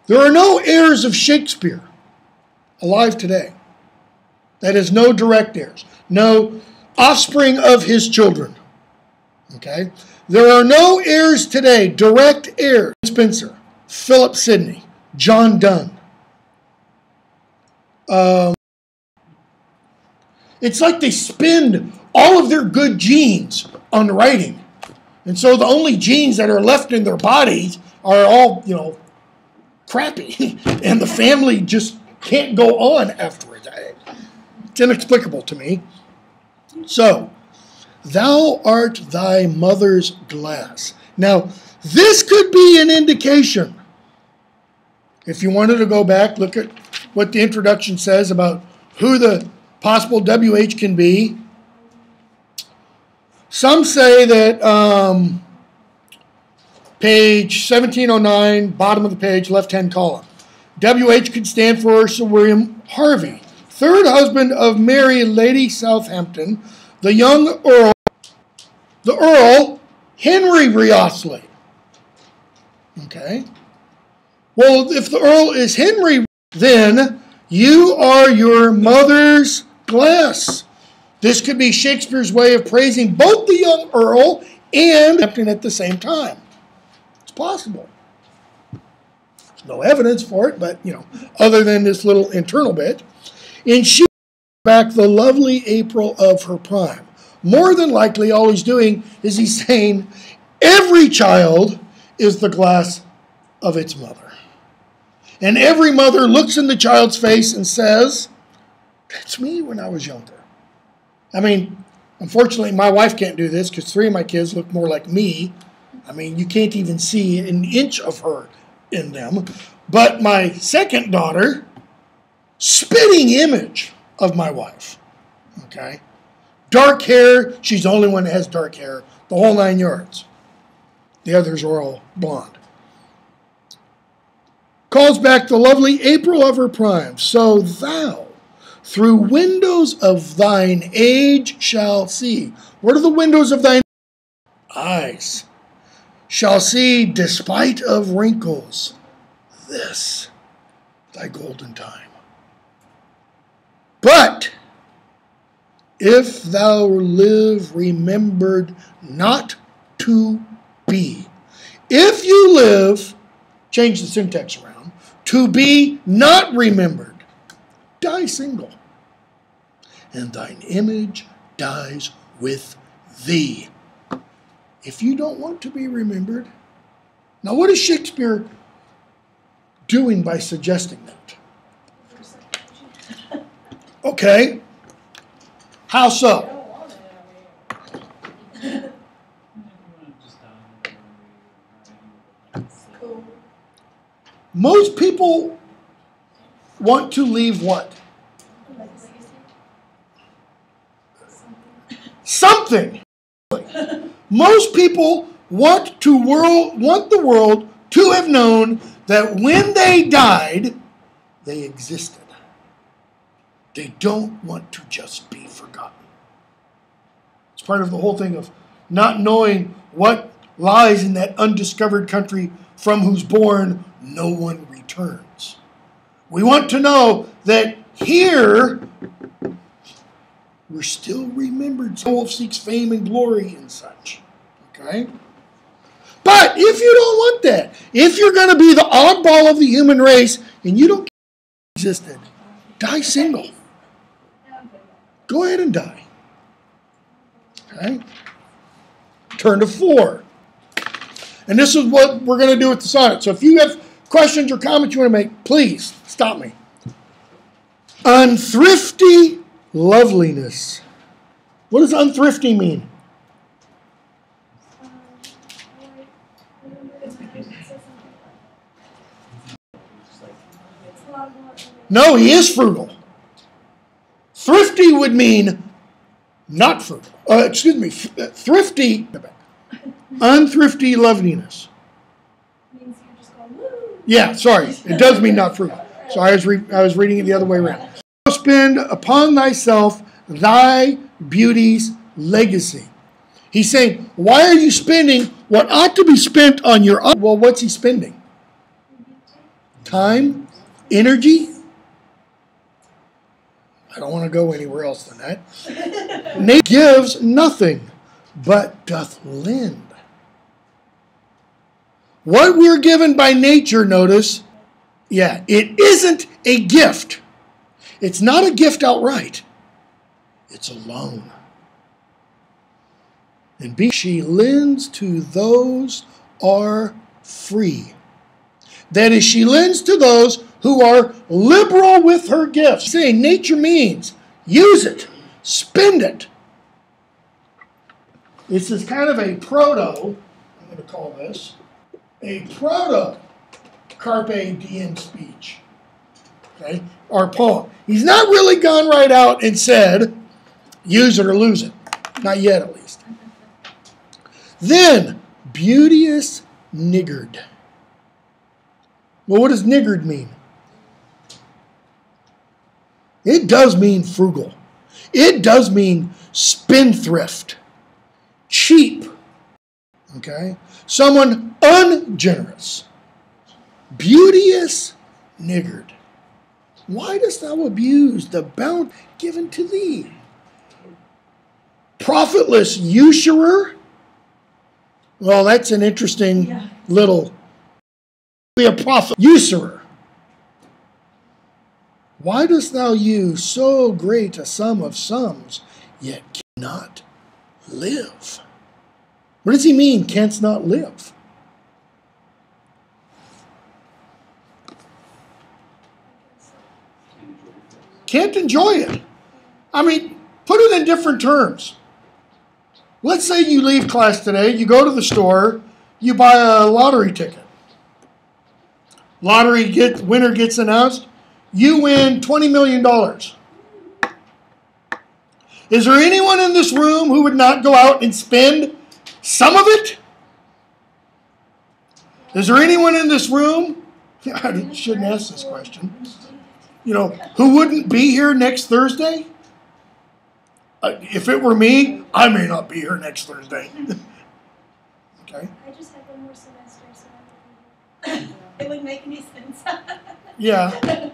There are no heirs of Shakespeare alive today. That is, no direct heirs, no offspring of his children. Okay? There are no heirs today, direct heirs. Spenser, Philip Sidney, John Donne. It's like they spend all of their good genes on writing. And so the only genes that are left in their bodies are all, crappy. And the family just can't go on afterwards. It's inexplicable to me. So, thou art thy mother's glass. Now, this could be an indication. If you wanted to go back, look at what the introduction says about who the possible WH can be. Some say that page 1709, bottom of the page, left-hand column. WH could stand for Sir William Harvey, third husband of Mary, Lady Southampton, the young Earl, the Earl Henry Wriothesley. Okay. Well, if the Earl is Henry, then you are your mother's glass. This could be Shakespeare's way of praising both the young Earl and Southampton at the same time. It's possible. There's no evidence for it, but, other than this little internal bit. And she back the lovely April of her prime. More than likely, all he's doing is he's saying every child is the glass of its mother. And every mother looks in the child's face and says, that's me when I was younger. I mean, unfortunately, my wife can't do this because 3 of my kids look more like me. I mean, you can't even see an inch of her in them. But my second daughter, spitting image of my wife. Okay? Dark hair, she's the only one that has dark hair, the whole 9 yards. The others are all blonde. Calls back the lovely April of her prime. So thou, through windows of thine age shall see. What are the windows of thine eyes? Shall see, despite of wrinkles, this thy golden time. But if thou live remembered not to be, if you live, change the syntax around, to be not remembered, die single, and thine image dies with thee. If you don't want to be remembered, now what is Shakespeare doing by suggesting that? Okay, how so? Most people want to leave what? Something. Most people want the world to have known that when they died, they existed. They don't want to just be forgotten. It's part of the whole thing of not knowing what lies in that undiscovered country from whose bourne no one returns. We want to know that here we're still remembered. Soul seeks fame and glory and such. Okay? But if you don't want that, if you're going to be the oddball of the human race and you don't existed, die single. Go ahead and die. Okay? Turn to 4. And this is what we're going to do with the sonnet. So if you have questions or comments you want to make, please stop me. Unthrifty loveliness. What does unthrifty mean? No, he is frugal. Thrifty would mean not frugal. Thrifty, unthrifty loveliness.
Means you're just going, woo.
Yeah, sorry. It does mean not frugal. Sorry, I was reading it the other way around. Spend upon thyself thy beauty's legacy. He's saying, why are you spending what ought to be spent on your own? Well, what's he spending? Time? Energy? I don't want to go anywhere else than that. Nature gives nothing, but doth lend. What we're given by nature, notice, yeah, it isn't a gift. It's not a gift outright. It's a loan. And B, she lends to those are free. That is, she lends to those who are liberal with her gifts. Saying nature means use it, spend it. This is kind of a proto, I'm going to call this, a proto Carpe Diem speech, okay, or poem. He's not really gone right out and said, use it or lose it. Not yet, at least. Then, beauteous niggard. Well, what does niggard mean? It does mean frugal. It does mean spendthrift, cheap, okay? Someone ungenerous. Beauteous niggard. Why dost thou abuse the bounty given to thee? Profitless usurer. Well, that's an interesting little. Be a prophet usurer. Why dost thou use so great a sum of sums, yet cannot live? What does he mean, canst not live? Can't enjoy it. I mean, put it in different terms. Let's say you leave class today, you go to the store, you buy a lottery ticket. Winner gets announced, you win $20 million. Is there anyone in this room who would not go out and spend some of it? Is there anyone in this room, I shouldn't ask this question, who wouldn't be here next Thursday? If it were me, I may not be here next Thursday. Okay.
I just have one more semester, so I would be here. It wouldn't make any sense.
Yeah.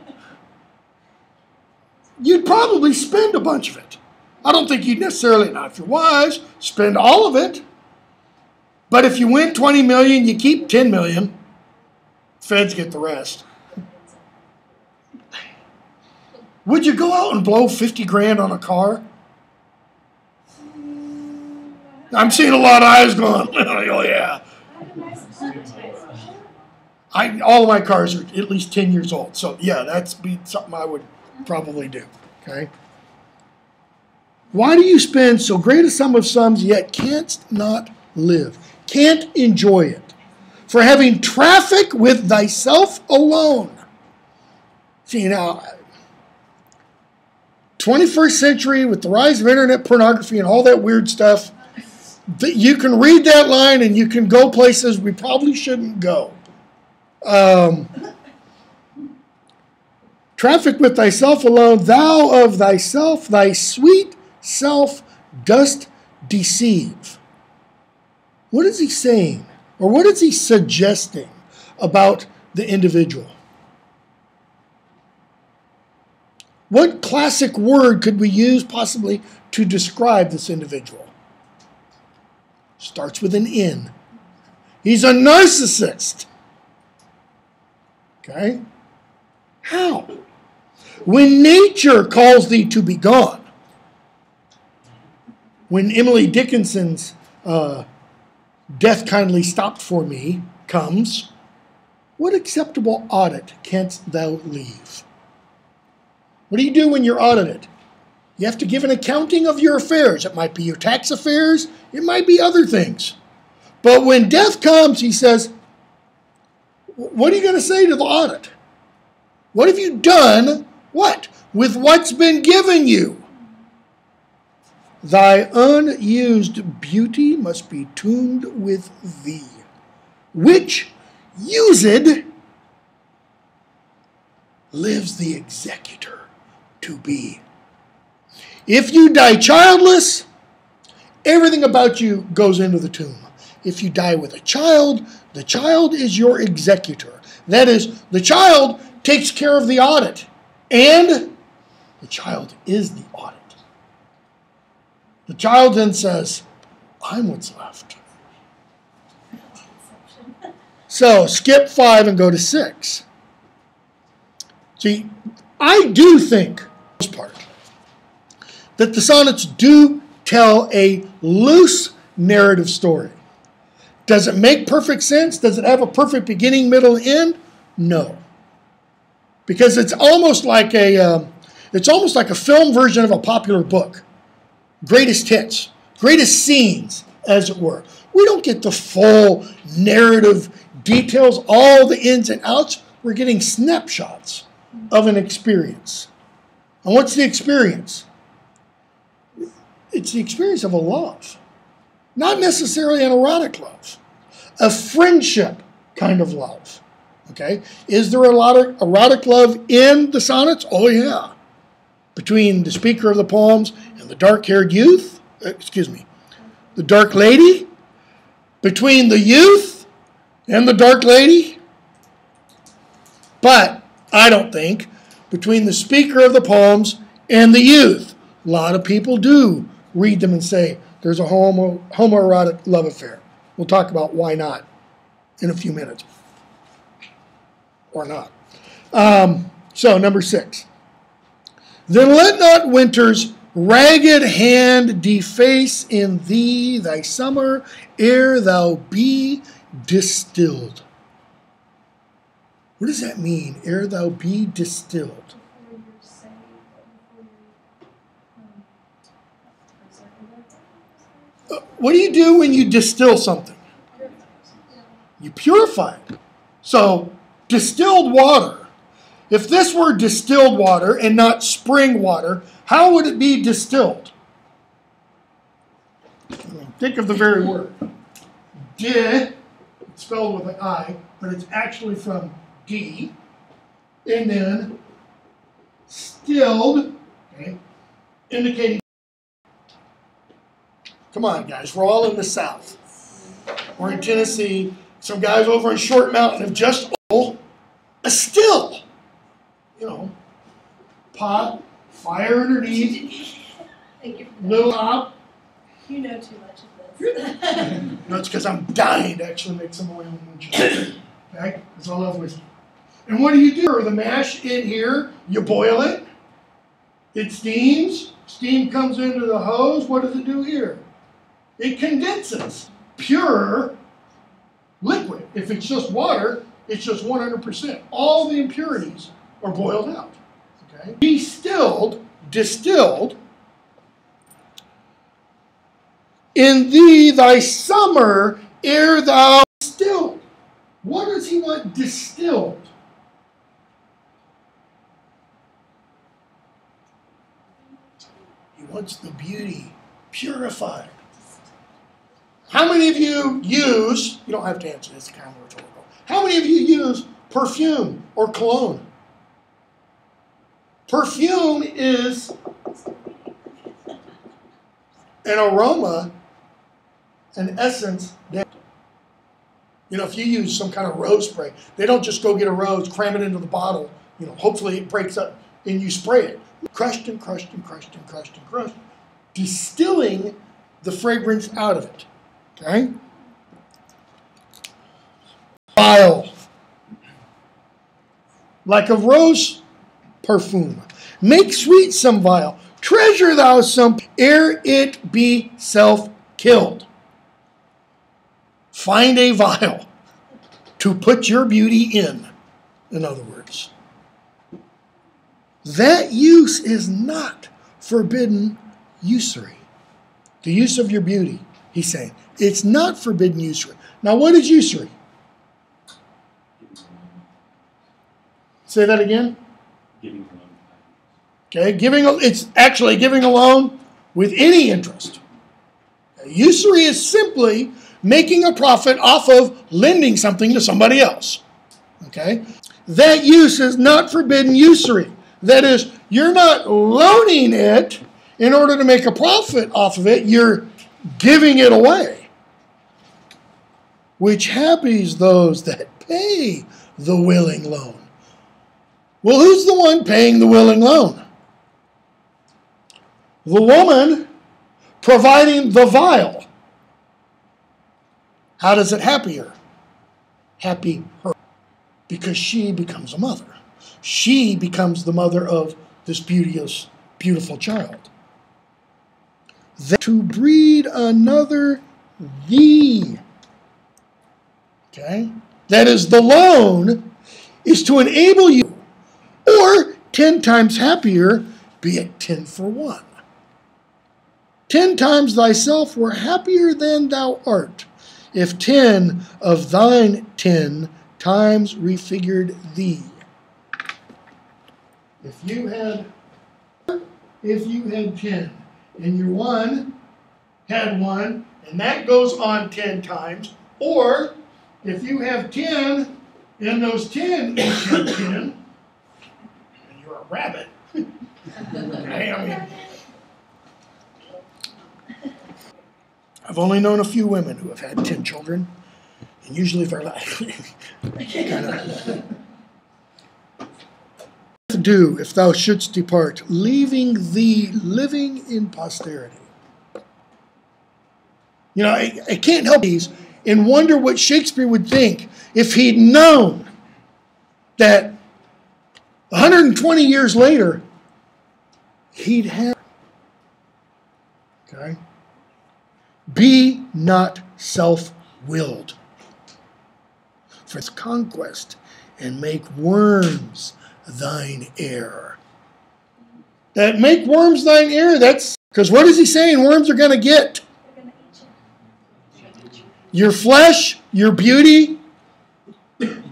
You'd probably spend a bunch of it. I don't think you'd necessarily, not if you're wise, spend all of it. But if you win 20 million, you keep 10 million. Feds get the rest. Would you go out and blow 50 grand on a car? I'm seeing a lot of eyes going, oh yeah. All of my cars are at least 10 years old. So yeah, that's be something I would probably do. Okay. Why do you spend so great a sum of sums, yet canst not live? Can't enjoy it. For having traffic with thyself alone. See, now, 21st century with the rise of internet pornography and all that weird stuff, you can read that line and you can go places we probably shouldn't go. Traffic with thyself alone, thou of thyself, thy sweet self dost deceive. What is he saying? Or what is he suggesting about the individual? What classic word could we use possibly to describe this individual? Starts with an N. He's a narcissist. Okay? How? When nature calls thee to be gone, when Emily Dickinson's Death Kindly Stopped for Me comes, what acceptable audit canst thou leave? What do you do when you're audited? You have to give an accounting of your affairs. It might be your tax affairs. It might be other things. But when death comes, he says, what are you going to say to the audit? What have you done? What? With what's been given you? Thy unused beauty must be tuned with thee, which used lives the executor to be. If you die childless, everything about you goes into the tomb. If you die with a child, the child is your executor. That is, the child takes care of the audit, and the child is the audit. The child then says, I'm what's left. So skip 5 and go to 6. See, I do think, this part, that the sonnets do tell a loose narrative story. Does it make perfect sense? Does it have a perfect beginning, middle, and end? No. Because it's almost like a film version of a popular book. Greatest hits, greatest scenes, as it were. We don't get the full narrative details, all the ins and outs. We're getting snapshots of an experience. And what's the experience? It's the experience of a love. Not necessarily an erotic love. A friendship kind of love. Okay? Is there a lot of erotic love in the sonnets? Oh, yeah. Between the speaker of the poems and the dark-haired youth, the dark lady, between the youth and the dark lady. But I don't think between the speaker of the poems and the youth. A lot of people do read them and say there's a homoerotic love affair. We'll talk about why not in a few minutes. Or not. So, number 6. Then let not winter's ragged hand deface in thee thy summer ere thou be distilled. What does that mean, ere thou be distilled? What do you do when you distill something? You purify it. So, distilled water. If this were distilled water and not spring water, how would it be distilled? Think of the very word. It's spelled with an I, but it's actually from D. And then stilled, okay, indicating. Come on, guys. We're all in the South. We're in Tennessee. Some guys over in Short Mountain have just a still. You know, pot, fire underneath, little knob.
You know too much of this.
No, it's because I'm dying to actually make some of my own moonshine. Okay? Because I love whiskey. And what do? The mash in here, you boil it. It steams. Steam comes into the hose. What does it do here? It condenses. Pure liquid. If it's just water, it's just 100%. All the impurities are boiled out. Okay? Distilled, in thee thy summer ere thou distilled. What does he want distilled? He wants the beauty purified. How many of you use, you don't have to answer this, kind of rhetorical. How many of you use perfume or cologne? Perfume is an aroma, an essence that, you know, if you use some kind of rose spray, they don't just go get a rose, cram it into the bottle, you know, hopefully it breaks up, and you spray it. Crushed and crushed and crushed and crushed and crushed, distilling the fragrance out of it. Okay? Vial. Like a rose perfume. Make sweet some vial. Treasure thou some ere it be self-killed. Find a vial to put your beauty in other words. That use is not forbidden usury. The use of your beauty, he's saying. It's not forbidden usury. Now, what is usury? Say that again.
Giving a loan.
Okay, it's actually giving a loan with any interest. Usury is simply making a profit off of lending something to somebody else. Okay? that use is not forbidden usury. That is, you're not loaning it in order to make a profit off of it. You're giving it away. Which happies those that pay the willing loan. Well, who's the one paying the willing loan? The woman providing the vial. How does it happy her? Happy her. Because she becomes a mother. She becomes the mother of this beautiful child. Then to breed another thee. Okay? That is, the loan is to enable you, or 10 times happier, be it 10 for 1. 10 times thyself were happier than thou art, if 10 of thine 10 times refigured thee. If you had 10, and your one had 1, and that goes on 10 times, or if you have 10, and those 10 each have 10, and you're a rabbit. Okay, I mean, I've only known a few women who have had 10 children, and usually they're like, kind of. Do if thou shouldst depart, leaving thee living in posterity. You know, I can't help these and wonder what Shakespeare would think if he'd known that 120 years later he'd have. Okay? Be not self-willed for its conquest, and make worms thine heir. That make worms thine heir, that's because what is he saying worms are going to get?
They're going to eat you.
Your flesh, your beauty,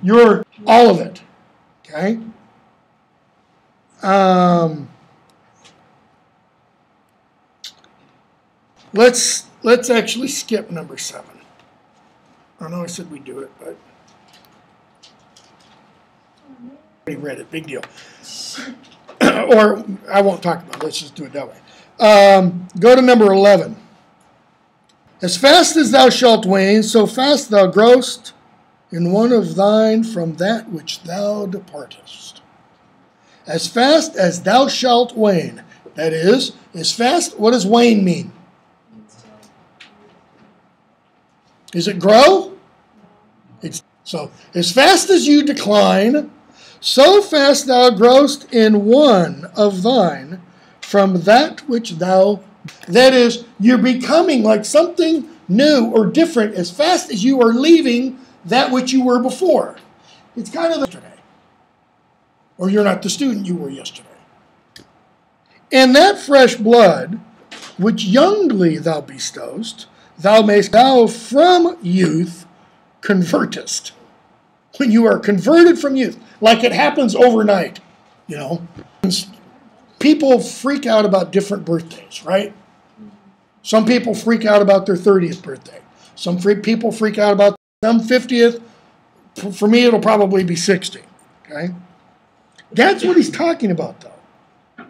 your all of it. Okay? Let's actually skip number 7. I know I said we'd do it, but I already read it. Big deal. Or I won't talk about it. Let's just do it that way. Go to number 11. As fast as thou shalt wane, so fast thou growest in one of thine from that which thou departest. As fast as thou shalt wane. That is, as fast, what does wane mean? Does it grow? So, as fast as you decline, so fast thou growest in one of thine from that which thou. That is, you're becoming like something new or different as fast as you are leaving that which you were before. It's kind of yesterday. Or you're not the student you were yesterday. And that fresh blood, which youngly thou bestowest, thou from youth convertest. When you are converted from youth, like it happens overnight, you know. People freak out about different birthdays, right? Some people freak out about their 30th birthday. Some people freak out about some 50th. For me, it'll probably be 60, okay? That's what he's talking about, though.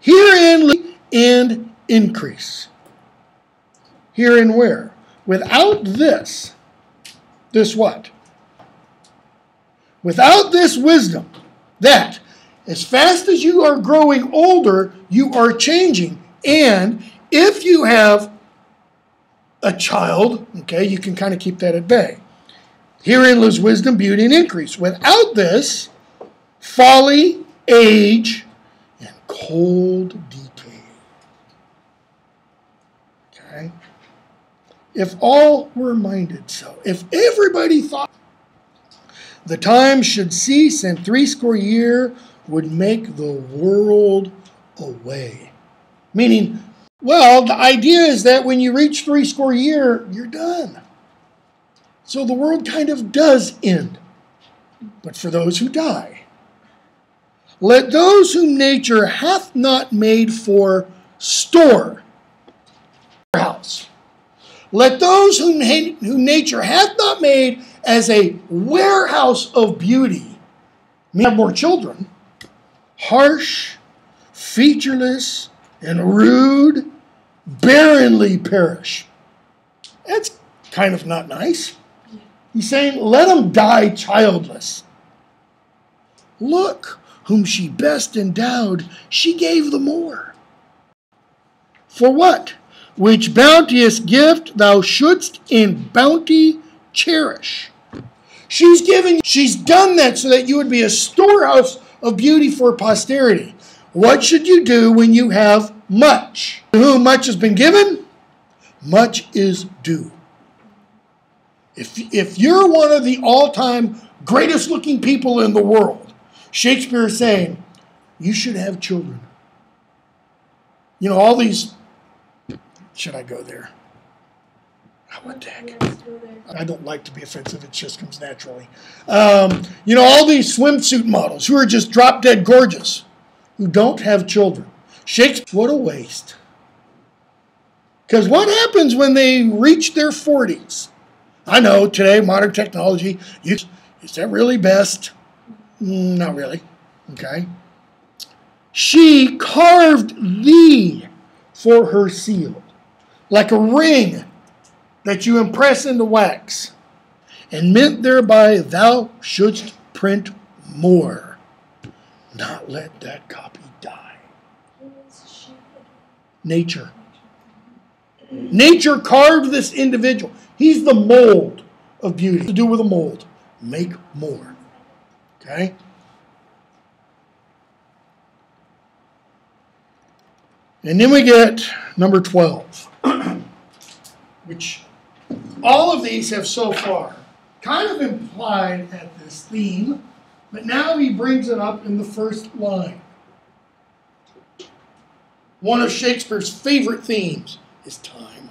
Herein and increase. Herein where? Without this what? Without this wisdom, that as fast as you are growing older, you are changing. And if you have a child, okay, you can kind of keep that at bay. Herein lives wisdom, beauty, and increase. Without this, folly, age, and cold decay. Okay? If all were minded so, if everybody thought the time should cease, and 80 years would make the world away. Meaning, well, the idea is that when you reach 80 years, you're done. So the world kind of does end. But for those who die, let those whom nature hath not made for store house. Let those whom nature hath not made as a warehouse of beauty Me have more children. Harsh, featureless, and rude, barrenly perish. That's kind of not nice. He's saying, let them die childless. Look, whom she best endowed, she gave the more. For what? Which bounteous gift thou shouldst in bounty cherish. She's done that so that you would be a storehouse of beauty for posterity. What should you do when you have much? To whom much has been given, much is due. If you're one of the all-time greatest looking people in the world, Shakespeare is saying, you should have children. You know, all these... Should I go there? What the heck? I don't like to be offensive. It just comes naturally. You know, all these swimsuit models who are just drop-dead gorgeous, who don't have children. Shakespeare, what a waste. Because what happens when they reach their 40s? I know, today, modern technology, is that really best? Not really. Okay. She carved thee for her seal, like a ring that you impress into wax, and meant thereby thou shouldst print more, not let that copy die. Nature. Nature carved this individual. He's the mold of beauty. To do with a mold. Make more. Okay? And then we get number 12, which all of these have so far kind of implied at this theme, but now he brings it up in the first line. One of Shakespeare's favorite themes is time,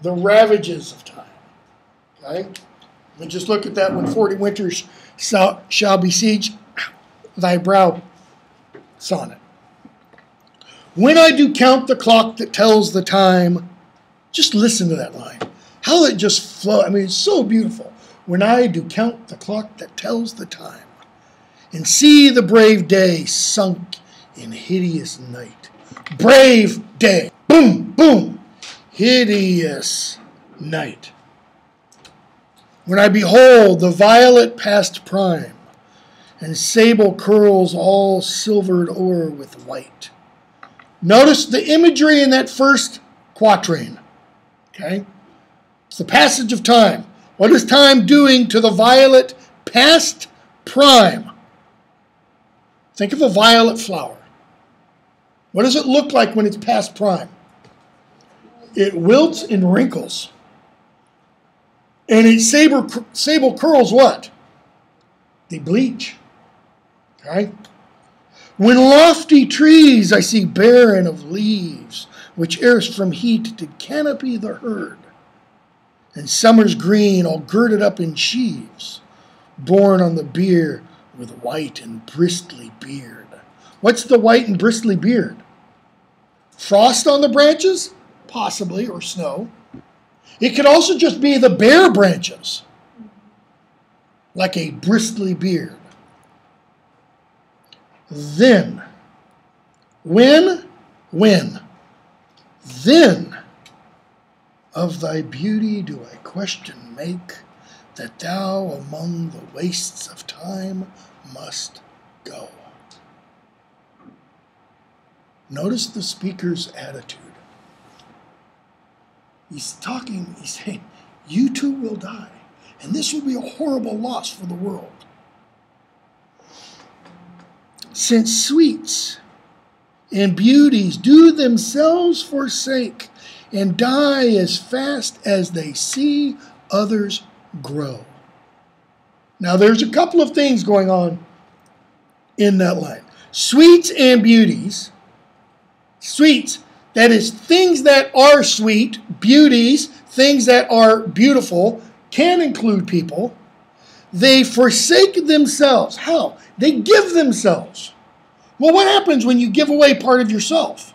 the ravages of time. Okay? And just look at that. When 40 winters shall besiege thy brow, sonnet. When I do count the clock that tells the time, just listen to that line. How it just flows. I mean, it's so beautiful. When I do count the clock that tells the time, and see the brave day sunk in hideous night. Brave day. Boom, boom. Hideous night. When I behold the violet past prime, and sable curls all silvered o'er with white. Notice the imagery in that first quatrain. Okay? It's the passage of time. What is time doing to the violet past prime? Think of a violet flower. What does it look like when it's past prime? It wilts and wrinkles. And its sable curls what? They bleach. Okay? When lofty trees I see barren of leaves, which erst from heat did canopy the herd, and summer's green all girded up in sheaves, borne on the bier with white and bristly beard. What's the white and bristly beard? Frost on the branches? Possibly, or snow. It could also just be the bare branches, like a bristly beard. Then, when, then of thy beauty do I question make, that thou among the wastes of time must go. Notice the speaker's attitude. He's saying, you too will die, and this will be a horrible loss for the world. Since sweets and beauties do themselves forsake and die as fast as they see others grow. Now there's a couple of things going on in that line. Sweets and beauties. Sweets, that is things that are sweet. Beauties, things that are beautiful, can include people. They forsake themselves. How? They give themselves. Well, what happens when you give away part of yourself?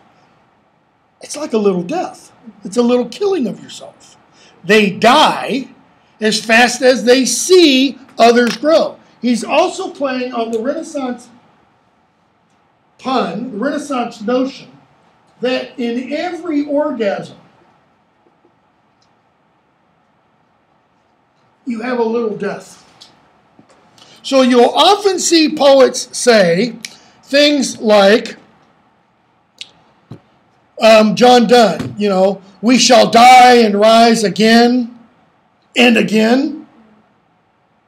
It's like a little death. It's a little killing of yourself. They die as fast as they see others grow. He's also playing on the Renaissance pun, the Renaissance notion that in every orgasm, you have a little death. So you'll often see poets say things like, John Donne, we shall die and rise again and again.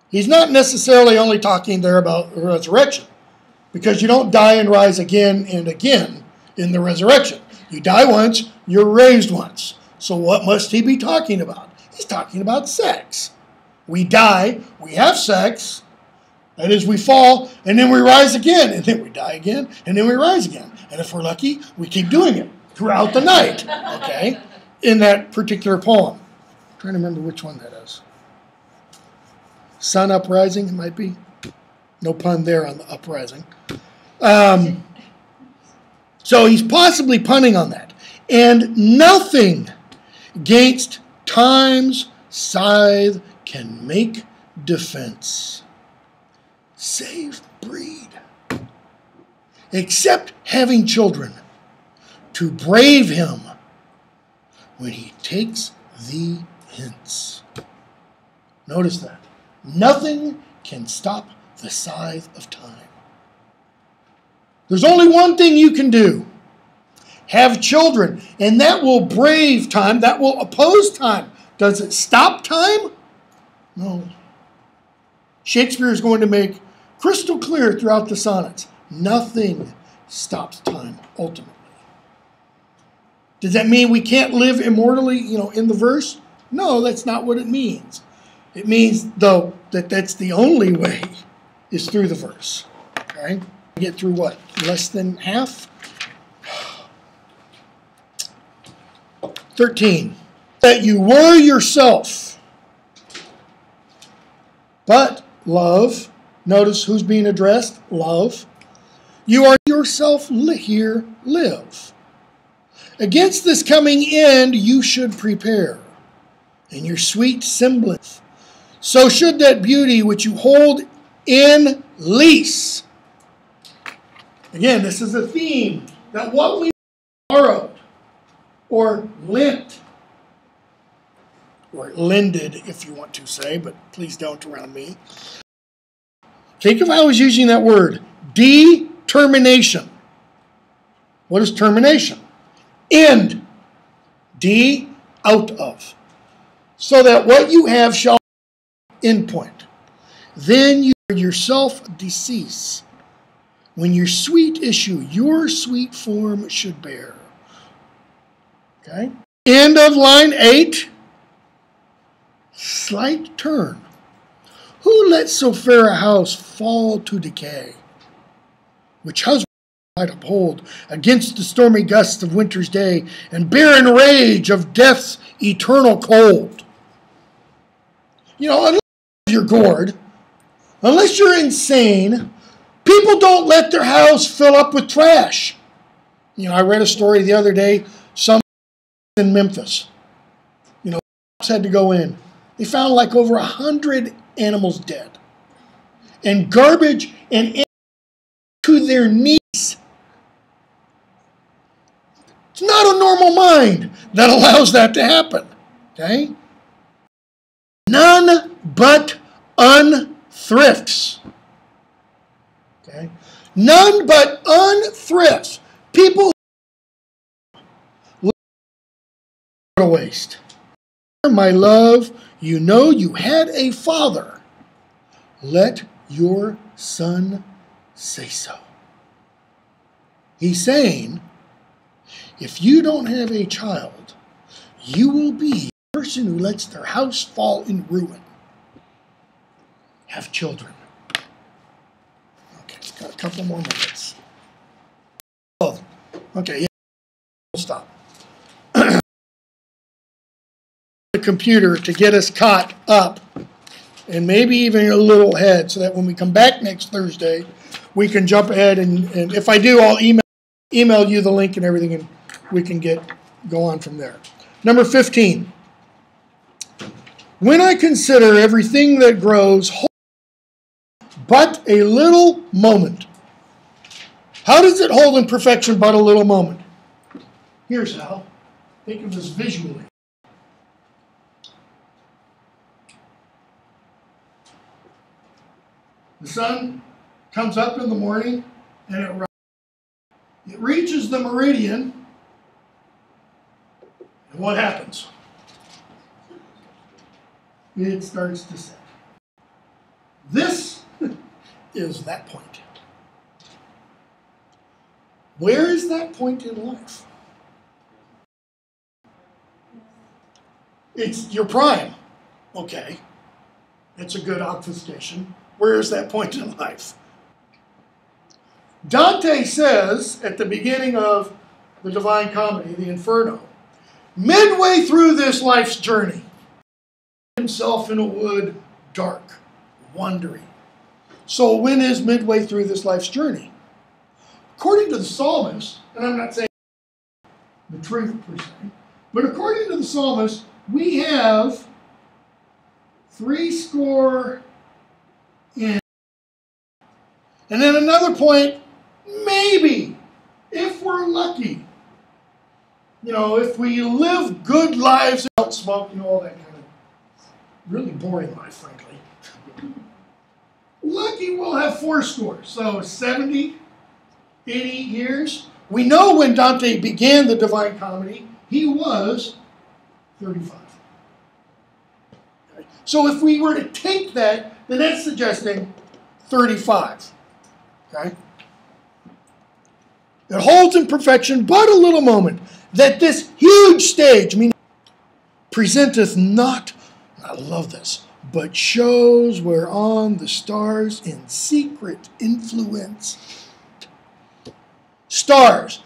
He's not necessarily only talking there about resurrection, because you don't die and rise again and again in the resurrection. You die once, you're raised once. So what must he be talking about? He's talking about sex. We die, we have sex, that is, we fall, and then we rise again, and then we die again, and then we rise again. And if we're lucky, we keep doing it throughout the night, okay, in that particular poem. I'm trying to remember which one that is. Sun uprising, it might be. No pun there on the uprising. So he's possibly punning on that. And nothing against time's scythe can make defense, save breed, except having children to brave him when he takes thee hence. Notice that. Nothing can stop the scythe of time. There's only one thing you can do. Have children, and that will brave time, that will oppose time. Does it stop time? No. Shakespeare is going to make crystal clear throughout the sonnets. Nothing stops time, ultimately. Does that mean we can't live immortally, in the verse? No, that's not what it means. It means, though, that that's the only way is through the verse. Okay? Get through what? Less than half? 13. That you were yourself. But, love, notice who's being addressed? Love. You are yourself here, live. Against this coming end you should prepare, and your sweet semblance. So should that beauty which you hold in lease. Again, this is a theme that what we borrowed or lent, or lended if you want to say, but please don't around me. Think of how I was using that word, determination. What is termination? End. D, out of. So that what you have shall end point. Then you yourself decease. When your sweet issue, your sweet form should bear. Okay? End of line 8. Slight turn. Who lets so fair a house fall to decay, which husband might uphold against the stormy gusts of winter's day and barren rage of death's eternal cold? Unless you're gored, unless you're insane, people don't let their house fill up with trash. I read a story the other day, some in Memphis, had to go in. They found like over 100 animals dead. And garbage and to their knees. It's not a normal mind that allows that to happen. Okay? None but unthrifts. Okay? None but unthrifts. People to waste. My love, you had a father. Let your son say so. He's saying, if you don't have a child, you will be a person who lets their house fall in ruin. Have children. Okay, got a couple more minutes. Oh, okay, yeah, we'll stop. The computer to get us caught up and maybe even a little ahead so that when we come back next Thursday, we can jump ahead and if I do, I'll email you the link and everything and we can go on from there. Number 15. When I consider everything that grows but a little moment. How does it hold in perfection but a little moment? Here's how. Think of this visually. The sun comes up in the morning and it rises. It reaches the meridian, and what happens? It starts to set. This is that point. Where is that point in life? It's your prime. Okay. It's a good obfuscation. Where is that point in life? Dante says at the beginning of the Divine Comedy, the Inferno, midway through this life's journey, himself in a wood, dark, wandering. So when is midway through this life's journey? According to the psalmist, and I'm not saying the truth per se, but according to the psalmist, we have 80. And then another point, maybe, if we're lucky, if we live good lives without smoking, all that kind of really boring life, frankly. Lucky we'll have 80, so 70, 80 years. We know when Dante began the Divine Comedy, he was 35. Okay. So if we were to take that, then that's suggesting 35. Okay? It holds in perfection but a little moment, that this huge stage, presenteth not, I love this, but shows whereon the stars in secret influence. Stars.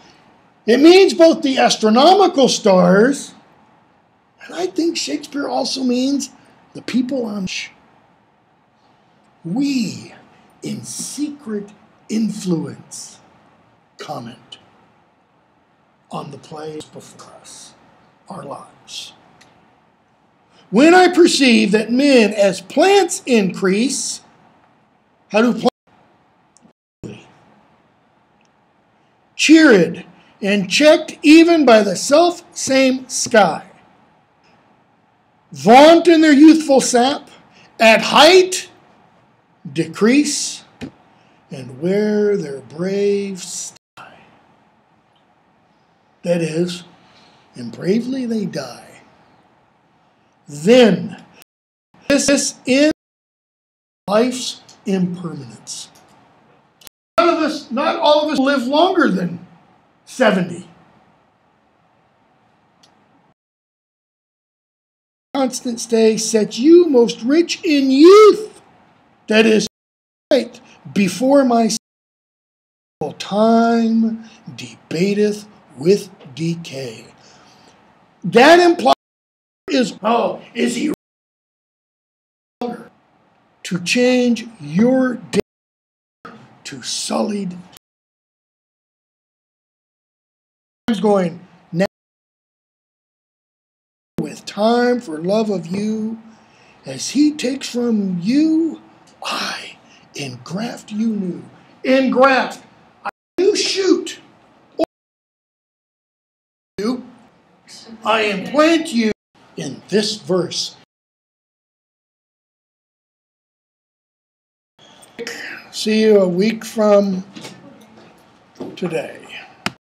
It means both the astronomical stars, and I think Shakespeare also means the people on we in secret influence comment on the plays before us, our lives. When I perceive that men as plants increase, how do plants? Cheered and checked even by the self-same sky, vaunt in their youthful sap, at height decrease, and wear their brave sty. That is, and bravely they die. Then, this in life's impermanence. Not all of us live longer than 70. Constant stay sets you most rich in youth. That is, right before my time debateth with decay. That implies is he longer to change your day to sullied going now with time for love of you, as he takes from you, I engraft you new. Engraft, you shoot. I implant you in this verse. See you a week from today.